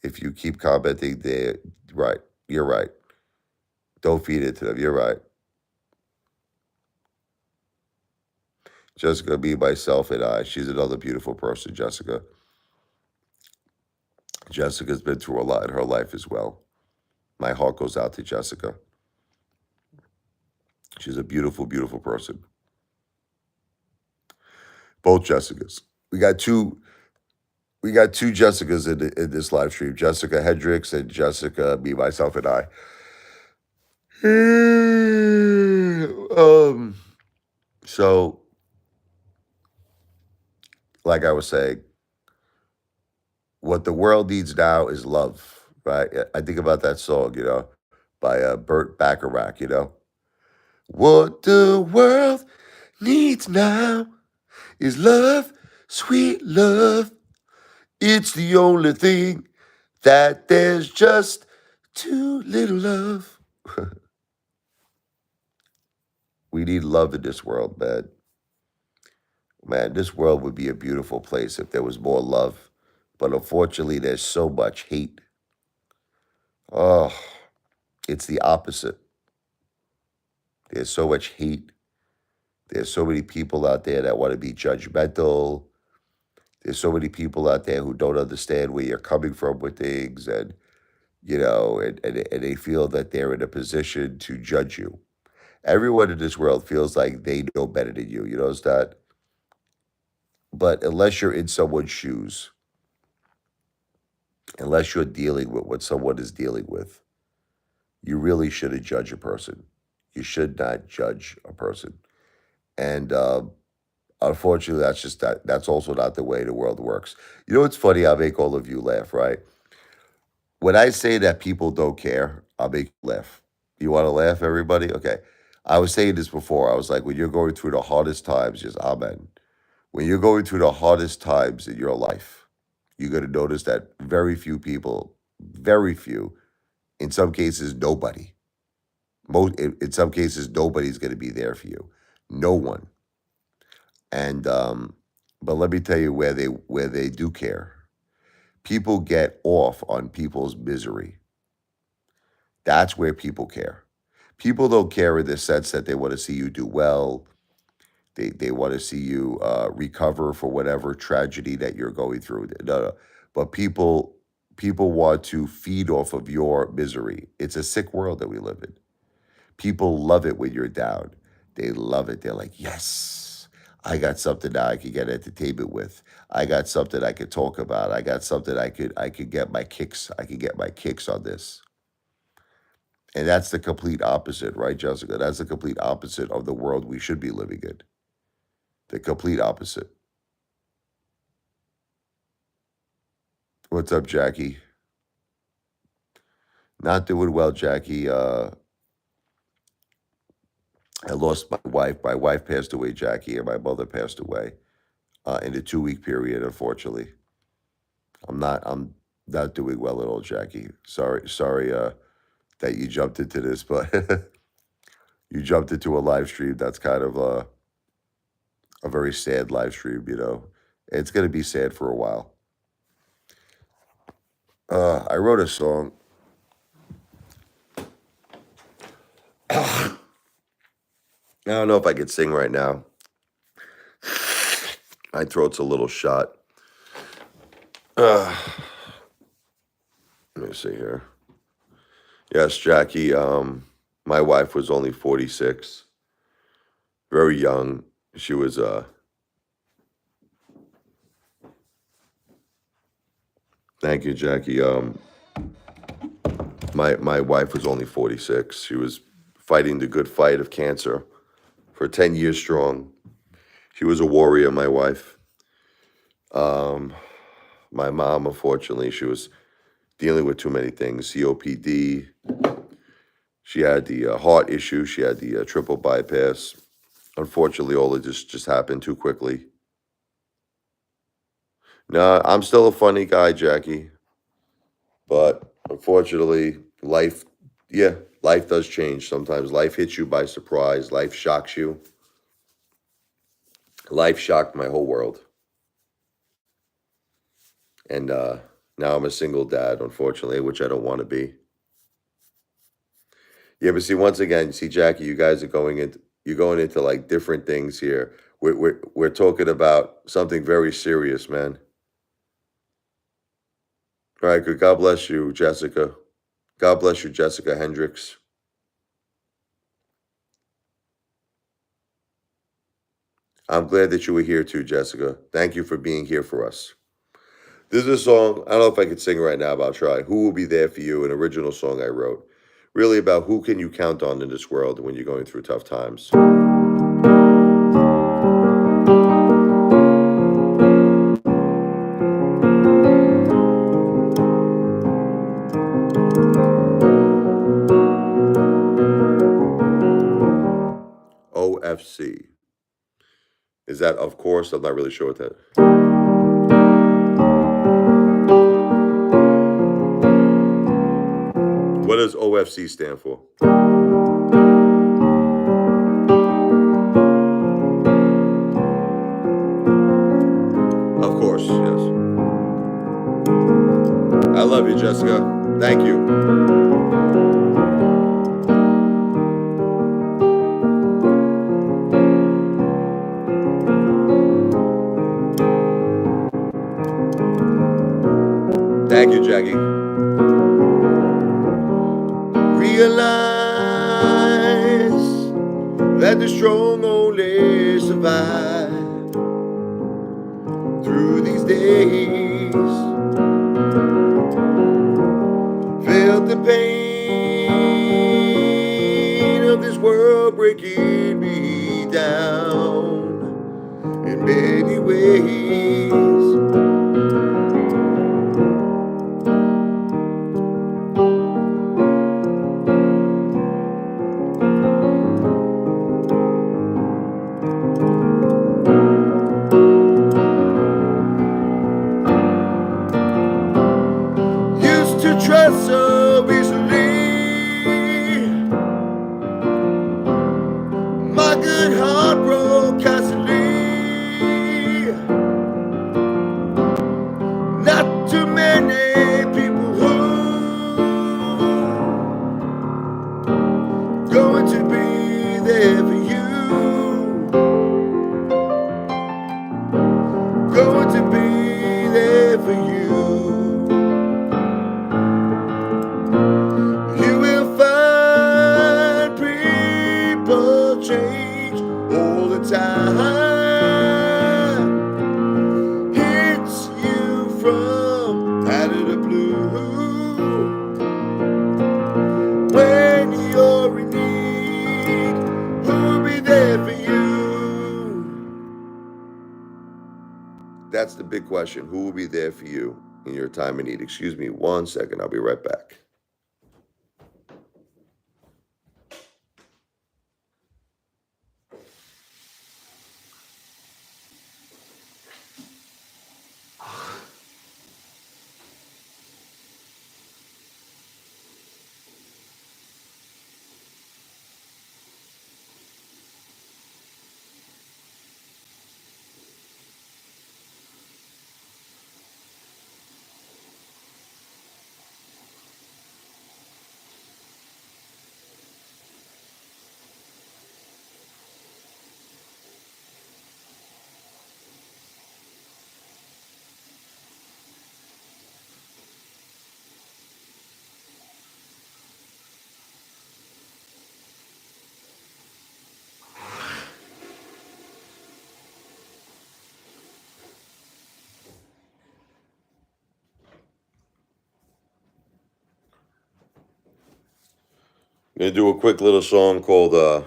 If you keep commenting there, right, you're right. Don't feed into them. You're right. Jessica, me, myself, and I. She's another beautiful person, Jessica. Jessica's been through a lot in her life as well. My heart goes out to Jessica. She's a beautiful, beautiful person. Both Jessicas. We got two. We got two Jessicas in this live stream. Jessica Hendricks and Jessica, me, myself, and I. So, like I was saying, what the world needs now is love, right? I think about that song, by Burt Bacharach, What the world needs now is love, sweet love. It's the only thing that there's just too little of. We need love in this world, man. Man, this world would be a beautiful place if there was more love. But unfortunately, there's so much hate. Oh, it's the opposite. There's so much hate. There's so many people out there that want to be judgmental. There's so many people out there who don't understand where you're coming from with things, and and they feel that they're in a position to judge you. Everyone in this world feels like they know better than you. You know that? But unless you're in someone's shoes, unless you're dealing with what someone is dealing with, you really shouldn't judge a person. You should not judge a person. And unfortunately, that's also not the way the world works. You know what's funny? I'll make all of you laugh, right? When I say that people don't care, I'll make you laugh. You want to laugh, everybody? Okay. I was saying this before. I was like, when you're going through the hardest times, just amen. When you're going through the hardest times in your life, you're going to notice that very few people, very few, in some cases, nobody, in some cases, nobody's going to be there for you. No one. And but let me tell you where they do care. People get off on people's misery. That's where people care. People don't care in the sense that they want to see you do well. They want to see you recover for whatever tragedy that you're going through. No, no. But people want to feed off of your misery. It's a sick world that we live in. People love it when you're down. They love it. They're like, yes, I got something now I can get entertainment with. I got something I could talk about. I got something I could get my kicks. I could get my kicks on this. And that's the complete opposite, right, Jessica? That's the complete opposite of the world we should be living in. The complete opposite. What's up, Jackie? Not doing well, Jackie. I lost my wife. My wife passed away, Jackie, and my mother passed away in a 2 week period. Unfortunately, I'm not doing well at all, Jackie. Sorry that you jumped into this, but you jumped into a live stream. That's kind of a very sad live stream. It's gonna be sad for a while. I wrote a song. I don't know if I could sing right now. My throat's a little shot. Let me see here. Yes, Jackie. My wife was only 46, very young. She was Thank you, Jackie. My wife was only 46. She was fighting the good fight of cancer for 10 years strong. She was a warrior, my wife. Um, my mom, unfortunately, she was dealing with too many things. COPD. She had the heart issue. She had the triple bypass. Unfortunately, all of this just happened too quickly. Nah, I'm still a funny guy, Jackie. But unfortunately, life, yeah, life does change. Sometimes life hits you by surprise. Life shocks you. Life shocked my whole world. And now I'm a single dad, unfortunately, which I don't want to be. Yeah, but see, once again, see, Jackie, you guys are going into like different things here. We're talking about something very serious, man. All right, good. God bless you, Jessica. God bless you, Jessica Hendricks. I'm glad that you were here too, Jessica. Thank you for being here for us. This is a song, I don't know if I could sing right now, but I'll try. Who Will Be There For You, an original song I wrote. Really about who can you count on in this world when you're going through tough times. OFC. Is that of course? I'm not really sure what that. What does OFC stand for? Of course, yes. I love you, Jessica. Thank you. Thank you, Jackie. Realize that the strong only survive through these days. Felt the pain of this world breaking me down in many ways. Used to trust so easily. My good heart broke constantly. Not too many people who going to be there for you. Going to be there for you. You will find people change all the time. Hits you from out of the blue. When you're in need, who'll be there for you? That's the big question. Who will be there for you in your time of need? Excuse me 1 second. I'll be right back. I'm going to do a quick little song called, all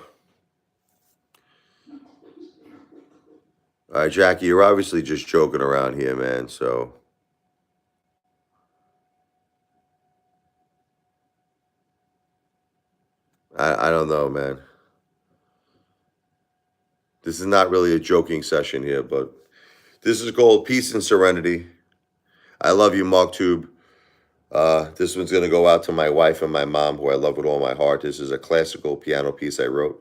right, Jackie, you're obviously just joking around here, man. So, I don't know, man. This is not really a joking session here, but this is called Peace and Serenity. I love you, Mark Tube. This one's gonna go out to my wife and my mom, who I love with all my heart. This is a classical piano piece I wrote.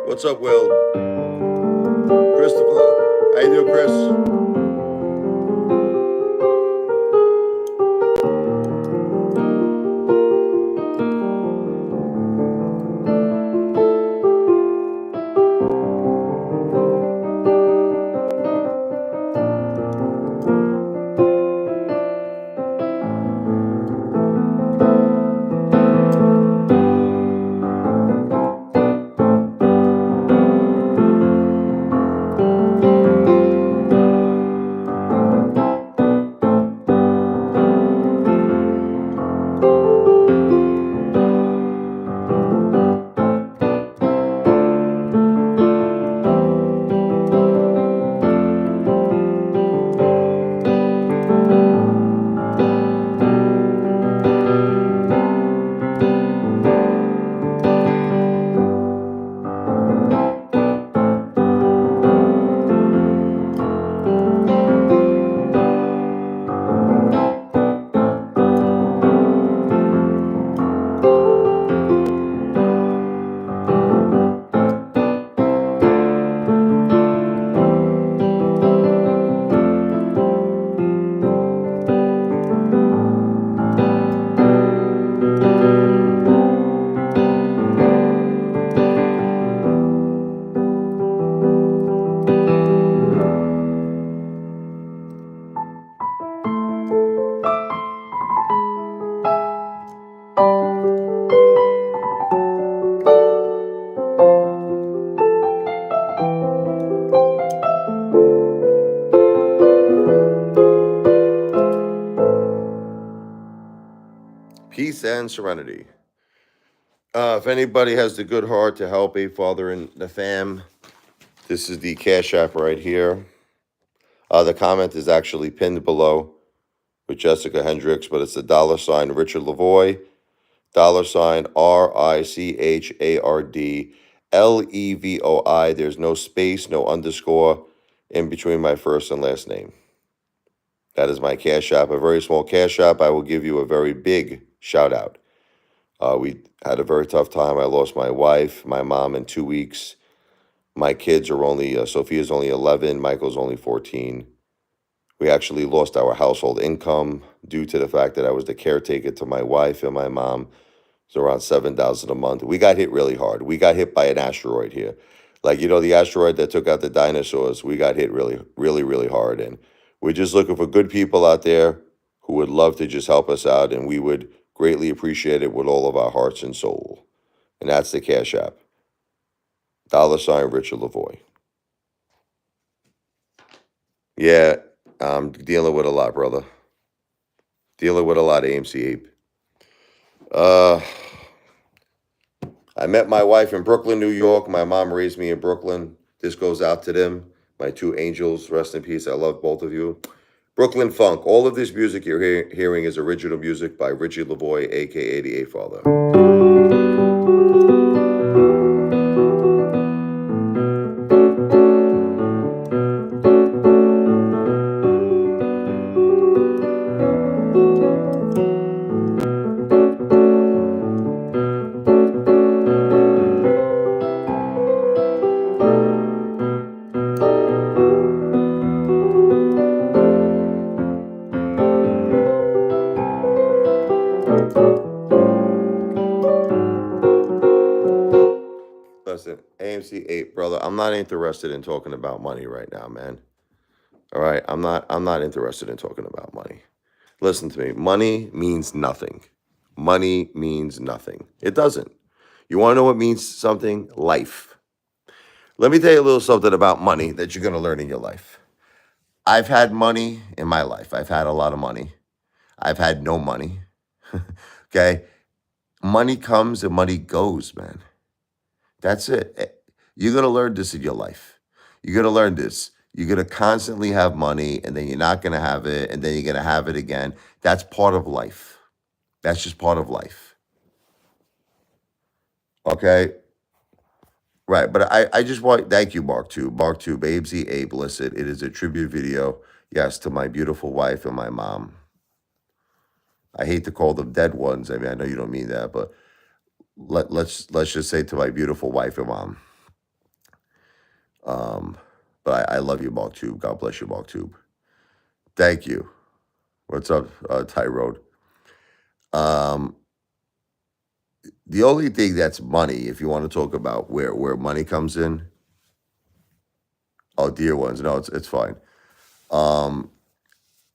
What's up, Will? Christopher. How you doing, Chris? Peace and serenity. If anybody has the good heart to help Apefather and the fam, this is the Cash App right here. The comment is actually pinned below with Jessica Hendricks, but it's the $ Richard Lavoy, $RichardLevoi. There's no space, no underscore in between my first and last name. That is my Cash App, a very small Cash App. I will give you a very big shout out. We had a very tough time. I lost my wife, my mom in 2 weeks. My kids are only, Sophia's only 11, Michael's only 14. We actually lost our household income due to the fact that I was the caretaker to my wife and my mom. It's around 7,000 a month. We got hit really hard. We got hit by an asteroid here. Like, the asteroid that took out the dinosaurs, we got hit really, really, really hard. And we're just looking for good people out there who would love to just help us out, and we would greatly appreciate it with all of our hearts and soul. And that's the Cash App. $ Richard Lavoy. Yeah, I'm dealing with a lot, brother. Dealing with a lot, AMC Ape. I met my wife in Brooklyn, New York. My mom raised me in Brooklyn. This goes out to them. My two angels, rest in peace. I love both of you. Brooklyn Funk. All of this music you're hearing is original music by Richie Lavoie, aka the Apefather. Listen, AMC 8, brother, I'm not interested in talking about money right now, man. All right, I'm not interested in talking about money. Listen to me. Money means nothing. Money means nothing. It doesn't. You want to know what means something? Life. Let me tell you a little something about money that you're going to learn in your life. I've had money in my life. I've had a lot of money. I've had no money. Okay? Money comes and money goes, man. That's it. You're going to learn this in your life. You're going to learn this. You're going to constantly have money and then you're not going to have it and then you're going to have it again. That's part of life. That's just part of life. Okay? Right. But I just want, thank you, Mark Tube. Mark Tube, Abesy Abe, listen, it is a tribute video, yes, to my beautiful wife and my mom. I hate to call them dead ones. I mean, I know you don't mean that, but let's just say to my beautiful wife and mom. Um, but I love you, Mark Tube. God bless you, Mark Tube. Thank you. What's up, Tyrone? Um, the only thing that's money, if you want to talk about where money comes in, oh, dear ones, no, it's fine. Um,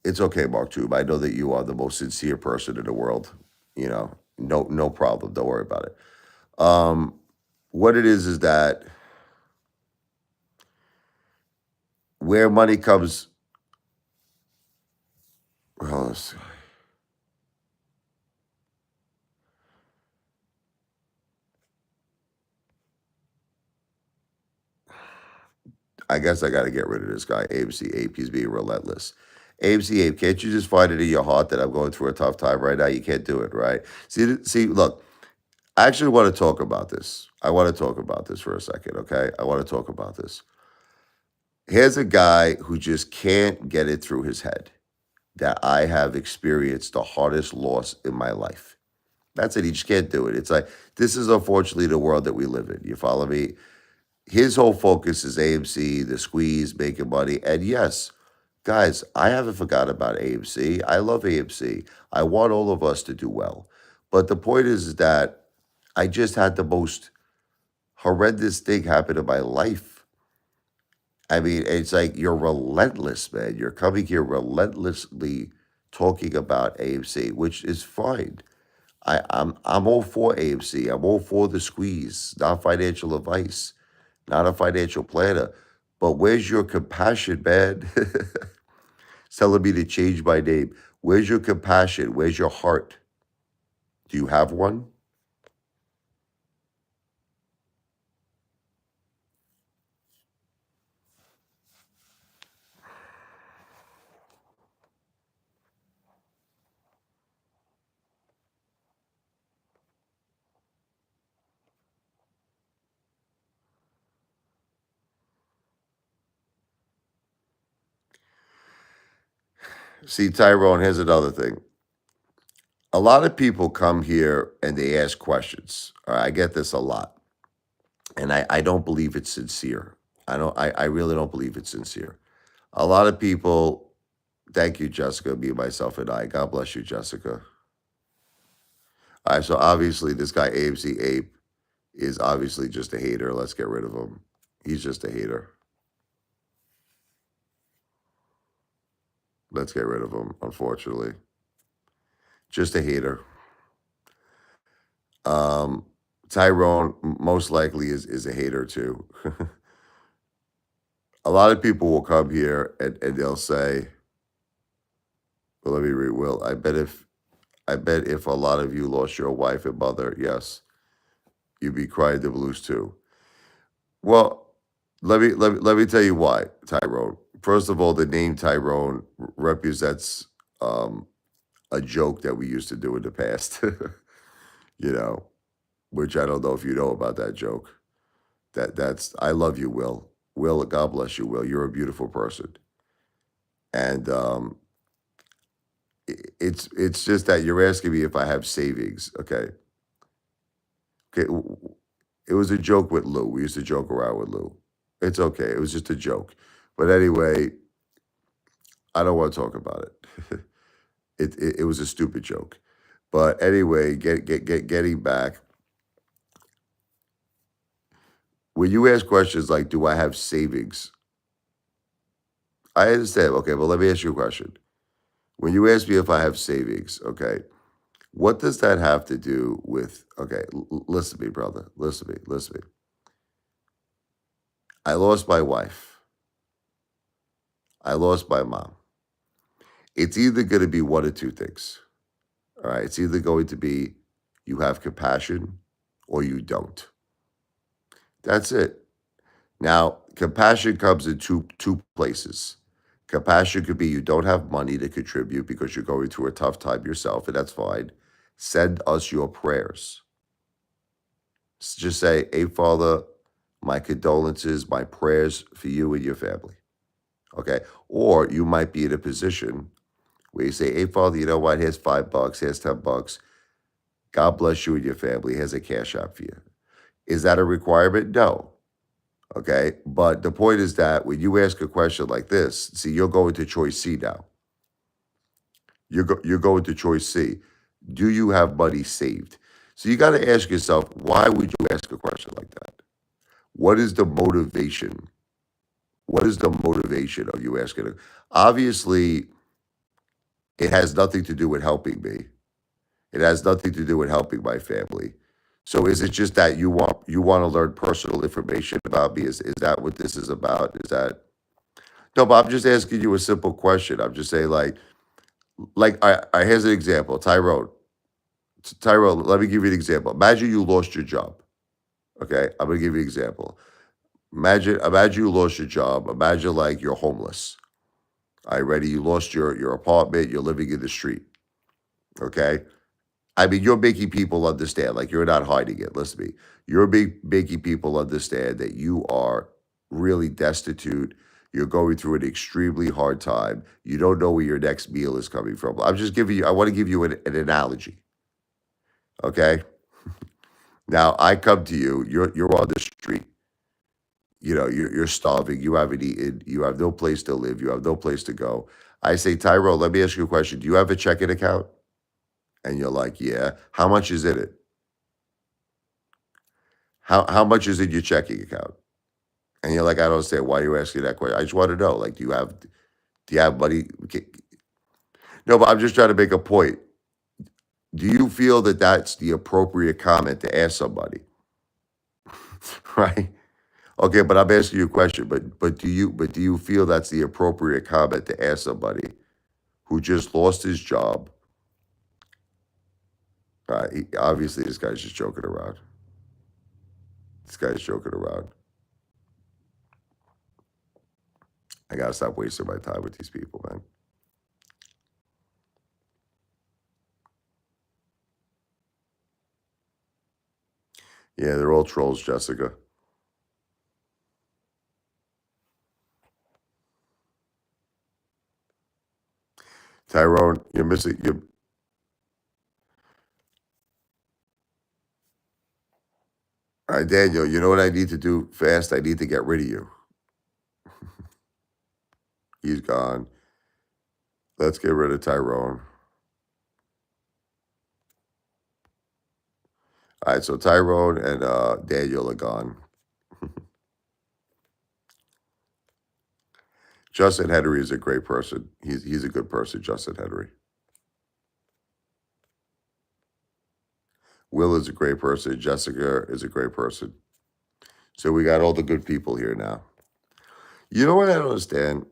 it's okay, Mark Tube. I know that you are the most sincere person in the world. You know, no problem. Don't worry about it. What it is that where money comes, well, I guess I got to get rid of this guy, Abe C. Ape. He's being relentless. Abe C. Ape, can't you just find it in your heart that I'm going through a tough time right now? You can't do it, right? See, look, I actually want to talk about this. I want to talk about this for a second, okay? I want to talk about this. Here's a guy who just can't get it through his head that I have experienced the hardest loss in my life. That's it. He just can't do it. It's like, this is unfortunately the world that we live in. You follow me? His whole focus is AMC, the squeeze, making money. And yes, guys, I haven't forgotten about AMC. I love AMC. I want all of us to do well. But the point is that I just had the most horrendous thing happen in my life. I mean, it's like you're relentless, man. You're coming here relentlessly talking about AMC, which is fine. I'm all for AMC. I'm all for the squeeze, not financial advice, not a financial planner. But where's your compassion, man? Telling me to change my name. Where's your compassion? Where's your heart? Do you have one? See, Tyrone, here's another thing. A lot of people come here and they ask questions. All right, I get this a lot. And I don't believe it's sincere. I really don't believe it's sincere. A lot of people, thank you, Jessica, me, myself, and I. God bless you, Jessica. All right, so obviously this guy AMC Ape is obviously just a hater. Let's get rid of him. He's just a hater. Let's get rid of him, unfortunately. Just a hater. Um, Tyrone most likely is a hater too. A lot of people will come here and they'll say, well, let me read, Will, I bet if a lot of you lost your wife and mother, yes, you'd be crying the blues too. Well, Let me tell you why, Tyrone. First of all, the name Tyrone represents um, a joke that we used to do in the past. you know, which I don't know if you know about that joke. That's I love you, Will. Will, God bless you, Will. You're a beautiful person, and it's just that you're asking me if I have savings. Okay. It was a joke with Lou. We used to joke around with Lou. It's okay. It was just a joke. But anyway, I don't want to talk about it. It was a stupid joke. But anyway, getting back, when you ask questions like, "Do I have savings?" I understand. Okay, but let me ask you a question. When you ask me if I have savings, okay, what does that have to do with? Okay, listen to me, brother. Listen to me. Listen to me. I lost my wife. I lost my mom. It's either going to be one or two things. All right. It's either going to be you have compassion or you don't. That's it. Now, compassion comes in two places. Compassion could be you don't have money to contribute because you're going through a tough time yourself, and that's fine. Send us your prayers. Just say, "Hey, Father, my condolences, my prayers for you and your family." Okay. Or you might be in a position where you say, "Hey, Father, you know what? Here's $5, here's $10. God bless you and your family. Here's a cash app for you." Is that a requirement? No. Okay. But the point is that when you ask a question like this, see, you're going to choice C now. You're going to choice C. Do you have money saved? So you got to ask yourself, why would you ask a question like that? What is the motivation? What is the motivation of you asking it? Obviously, it has nothing to do with helping me. It has nothing to do with helping my family. So is it just that you want to learn personal information about me? Is that what this is about? Is that no? But I'm just asking you a simple question. I'm just saying like I here's an example. Tyrone. Let me give you an example. Imagine you lost your job. Okay, I'm gonna give you an example. Imagine you lost your job. Imagine like you're homeless. I ready. You lost your apartment. You're living in the street. Okay. I mean, you're making people understand, like you're not hiding it. Listen to me. You're making people understand that you are really destitute. You're going through an extremely hard time. You don't know where your next meal is coming from. I'm just giving you, I want to give you an analogy. Okay. Now I come to you, you're on the street. You're starving. You haven't eaten. You have no place to live. You have no place to go. I say, Tyrone, let me ask you a question. Do you have a checking account? And you're like, yeah. How much is in it? How much is in your checking account? And you're like, I don't understand why you're asking that question. I just want to know, like, do you have money? No, but I'm just trying to make a point. Do you feel that that's the appropriate comment to ask somebody? Right? Okay, but I'm asking you a question. But do you feel that's the appropriate comment to ask somebody who just lost his job? Obviously, this guy's just joking around. This guy's joking around. I gotta stop wasting my time with these people, man. Yeah, they're all trolls, Jessica. Tyrone, you're missing. All right, Daniel, you know what I need to do fast? I need to get rid of you. He's gone. Let's get rid of Tyrone. All right, so Tyrone and Daniel are gone. Justin Henry is a great person. He's a good person, Justin Henry. Will is a great person. Jessica is a great person. So we got all the good people here now. You know what I don't understand?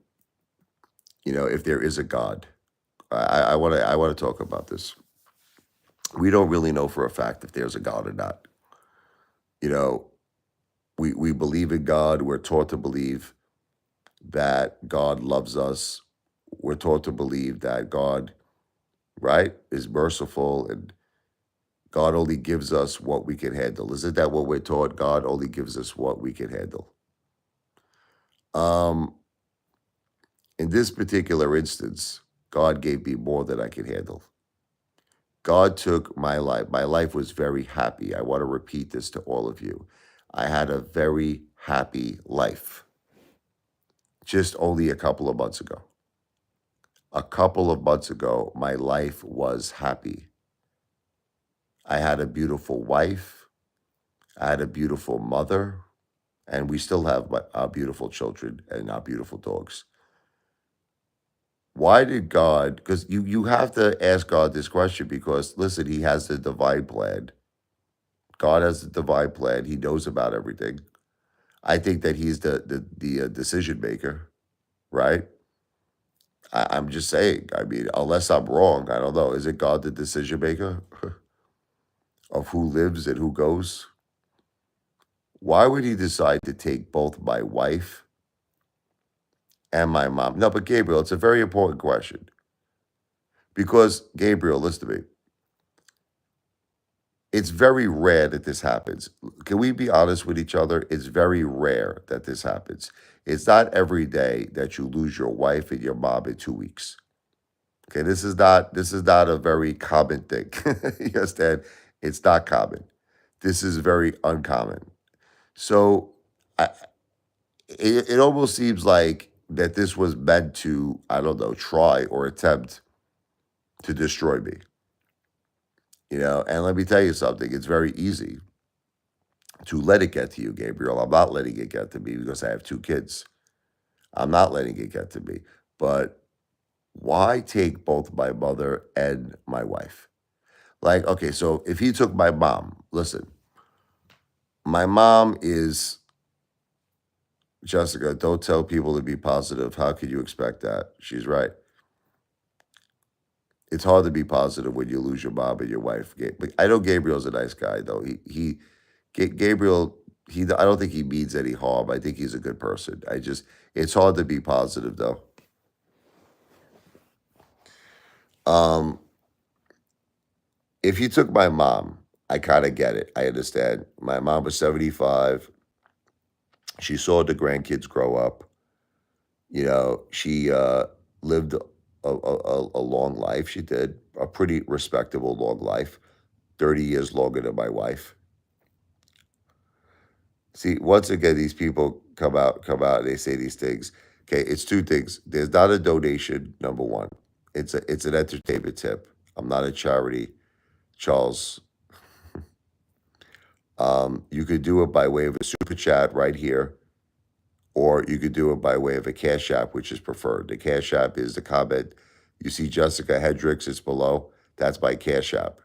If there is a God, I want to talk about this. We don't really know for a fact if there's a God or not. You know, we believe in God. We're taught to believe that God loves us. We're taught to believe that God, right, is merciful and God only gives us what we can handle. Isn't that what we're taught? God only gives us what we can handle. Um, in this particular instance, God gave me more than I could handle. God took my life. My life was very happy. I want to repeat this to all of you. I had a very happy life just only a couple of months ago. A couple of months ago, my life was happy. I had a beautiful wife. I had a beautiful mother. And we still have our beautiful children and our beautiful dogs. Why did God, because you have to ask God this question because, listen, he has the divine plan. God has the divine plan. He knows about everything. I think that he's the decision maker, right? I'm just saying. I mean, unless I'm wrong, I don't know. Is it God the decision maker of who lives and who goes? Why would he decide to take both my wife and my mom? No, but Gabriel, it's a very important question because Gabriel, listen to me. It's very rare that this happens. Can we be honest with each other? It's very rare that this happens. It's not every day that you lose your wife and your mom in 2 weeks. Okay, this is not a very common thing. You understand? It's not common. This is very uncommon. So I, it almost seems like that this was meant to, I don't know, try or attempt to destroy me. And let me tell you something. It's very easy to let it get to you, Gabriel. I'm not letting it get to me because I have 2 kids. I'm not letting it get to me. But why take both my mother and my wife? Like, okay, so if he took my mom, listen, my mom is Jessica. Don't tell people to be positive. How could you expect that? She's right. It's hard to be positive when you lose your mom and your wife. But I know Gabriel's a nice guy, though. Gabriel, I don't think he means any harm. I think he's a good person. It's hard to be positive, though. Um, if you took my mom, I kind of get it. I understand. My mom was 75. She saw the grandkids grow up. She lived a long life. She did a pretty respectable long life, 30 years longer than my wife. See, once again, these people come out, and they say these things. Okay, it's two things. There's not a donation, number one. It's an entertainment tip. I'm not a charity, Charles. You could do it by way of a super chat right here, or you could do it by way of a cash app, which is preferred. The cash app is the comment. You see Jessica Hendricks, it's below. That's my cash app.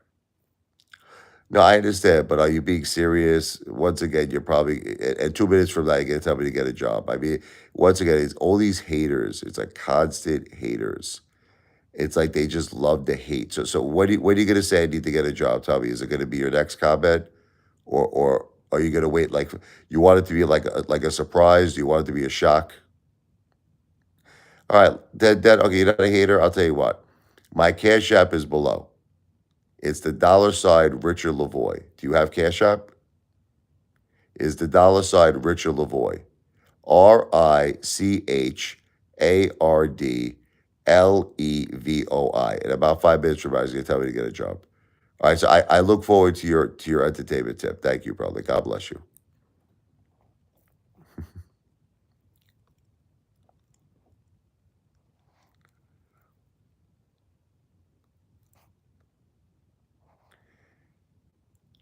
No, I understand, but are you being serious? Once again, you're probably, and 2 minutes from now, you're going to tell me to get a job. I mean, once again, it's all these haters. It's like constant haters. It's like they just love to hate. So what are you going to say? I need to get a job. Tell me, is it going to be your next comment, or are you going to wait? Like you want it to be like a surprise? Do you want it to be a shock? All right, then okay, you're not a hater. I'll tell you what. My cash app is below. It's the $ Richard Lavoy. Do you have cash app? Is the $ Richard Lavoy. RICHARDLEVOI. In about 5 minutes from now, he's gonna tell me to get a job. All right, so I look forward to your entertainment tip. Thank you, brother. God bless you.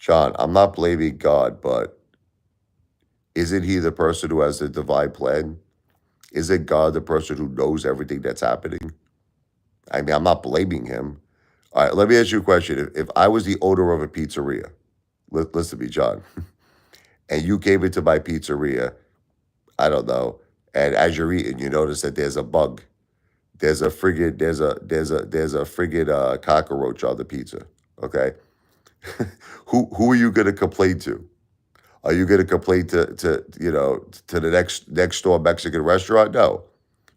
John, I'm not blaming God, but isn't he the person who has the divine plan? Isn't God the person who knows everything that's happening? I mean, I'm not blaming him. All right, let me ask you a question. If I was the owner of a pizzeria, listen to me, John, and you came into my pizzeria, I don't know, and as you're eating, you notice that there's a bug. There's a friggin' cockroach on the pizza. Okay, who are you gonna complain to? Are you going to complain to the next door Mexican restaurant? No.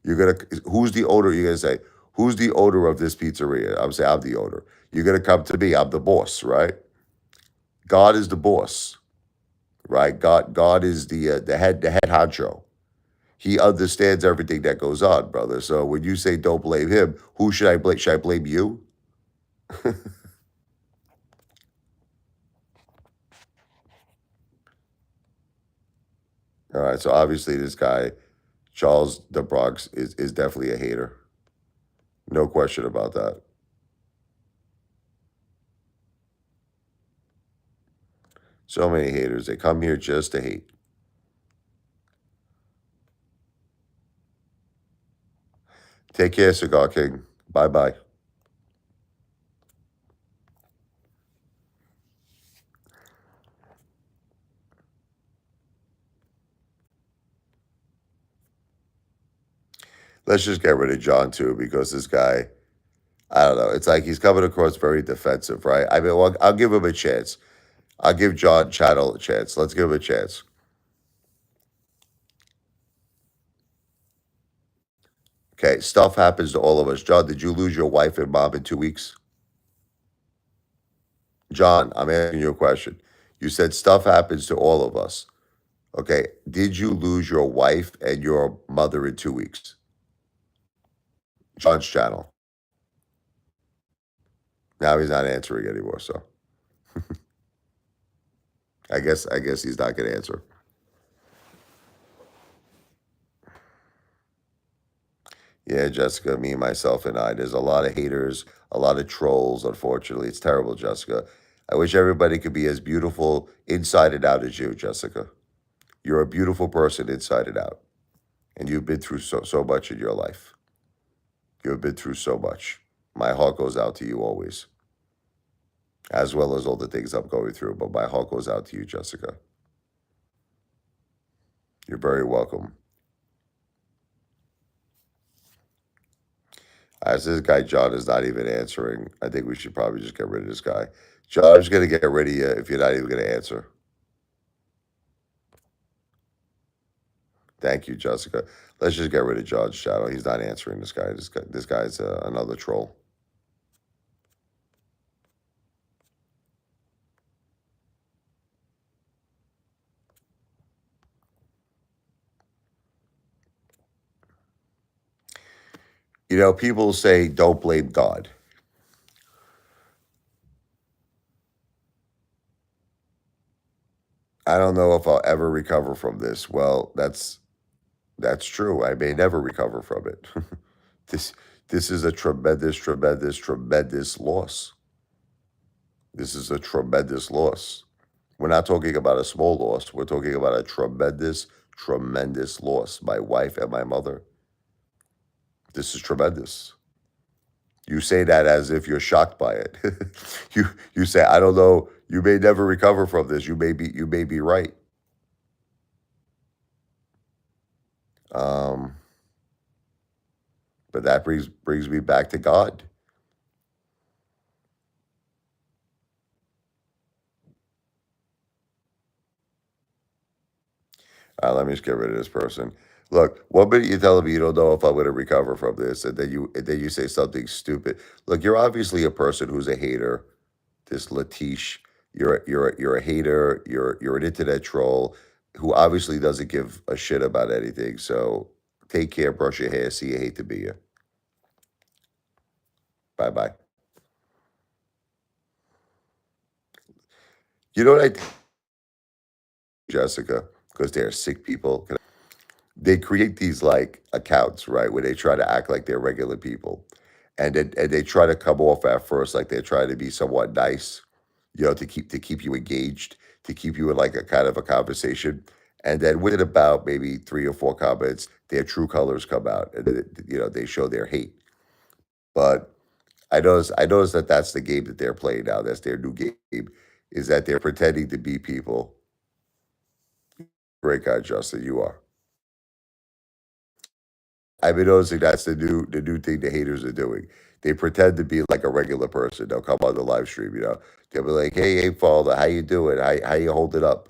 You're gonna who's the owner? You're gonna say, who's the owner of this pizzeria? I'm saying I'm the owner. You're gonna come to me. I'm the boss, right? God is the boss, right? God is the head honcho. He understands everything that goes on, brother. So when you say don't blame him, who should I blame? Should I blame you? All right. So obviously this guy, Charles the Bronx, is definitely a hater. No question about that. So many haters. They come here just to hate. Take care, Cigar King. Bye bye. Let's just get rid of John too, because this guy, I don't know. It's like he's coming across very defensive, right? I mean, well, I'll give him a chance. I'll give John Channel a chance. Let's give him a chance. Okay, stuff happens to all of us. John, did you lose your wife and mom in 2 weeks? John, I'm asking you a question. You said stuff happens to all of us. Okay, did you lose your wife and your mother in 2 weeks? John's channel. Now he's not answering anymore, so I guess he's not gonna answer. Yeah, Jessica, me, myself, and I. There's a lot of haters, a lot of trolls, unfortunately. It's terrible, Jessica. I wish everybody could be as beautiful inside and out as you, Jessica. You're a beautiful person inside and out. And you've been through so much in your life. You've been through so much. My heart goes out to you always, as well as all the things I'm going through. But my heart goes out to you, Jessica. You're very welcome. As this guy John is not even answering, I think we should probably just get rid of this guy. John, I'm just gonna get rid of you if you're not even gonna answer. Thank you, Jessica. Let's just get rid of John's channel. He's not answering this guy. This guy's another troll. You know, people say don't blame God. I don't know if I'll ever recover from this. Well, that's true. I may never recover from it. this this is a tremendous, tremendous, tremendous loss. This is a tremendous loss. We're not talking about a small loss. We're talking about a tremendous, tremendous loss. My wife and my mother. This is tremendous. You say that as if you're shocked by it. You say, I don't know, you may never recover from this. You may be right. Um, but that brings me back to God. Let me just get rid of this person. Look, one minute you're telling me you don't know if I'm going to recover from this, and then you say something stupid. Look, you're obviously a person who's a hater. This Latish, you're a hater. You're an internet troll who obviously doesn't give a shit about anything. So take care, brush your hair. See you. Hate to be you. Bye bye. You know what I think, Jessica? Because they're sick people. They create these like accounts, right, where they try to act like they're regular people, and they try to come off at first like they're trying to be somewhat nice, to keep you engaged, to keep you in like a kind of a conversation, and then within about maybe 3 or 4 comments, their true colors come out, and then, they show their hate. But I noticed that that's the game that they're playing now. That's their new game, is that they're pretending to be people. Great guy, Justin, you are. I've been noticing that's the new thing the haters are doing. They pretend to be like a regular person. They'll come on the live stream, They'll be like, "Hey, Father, how you doing? How you holding up?"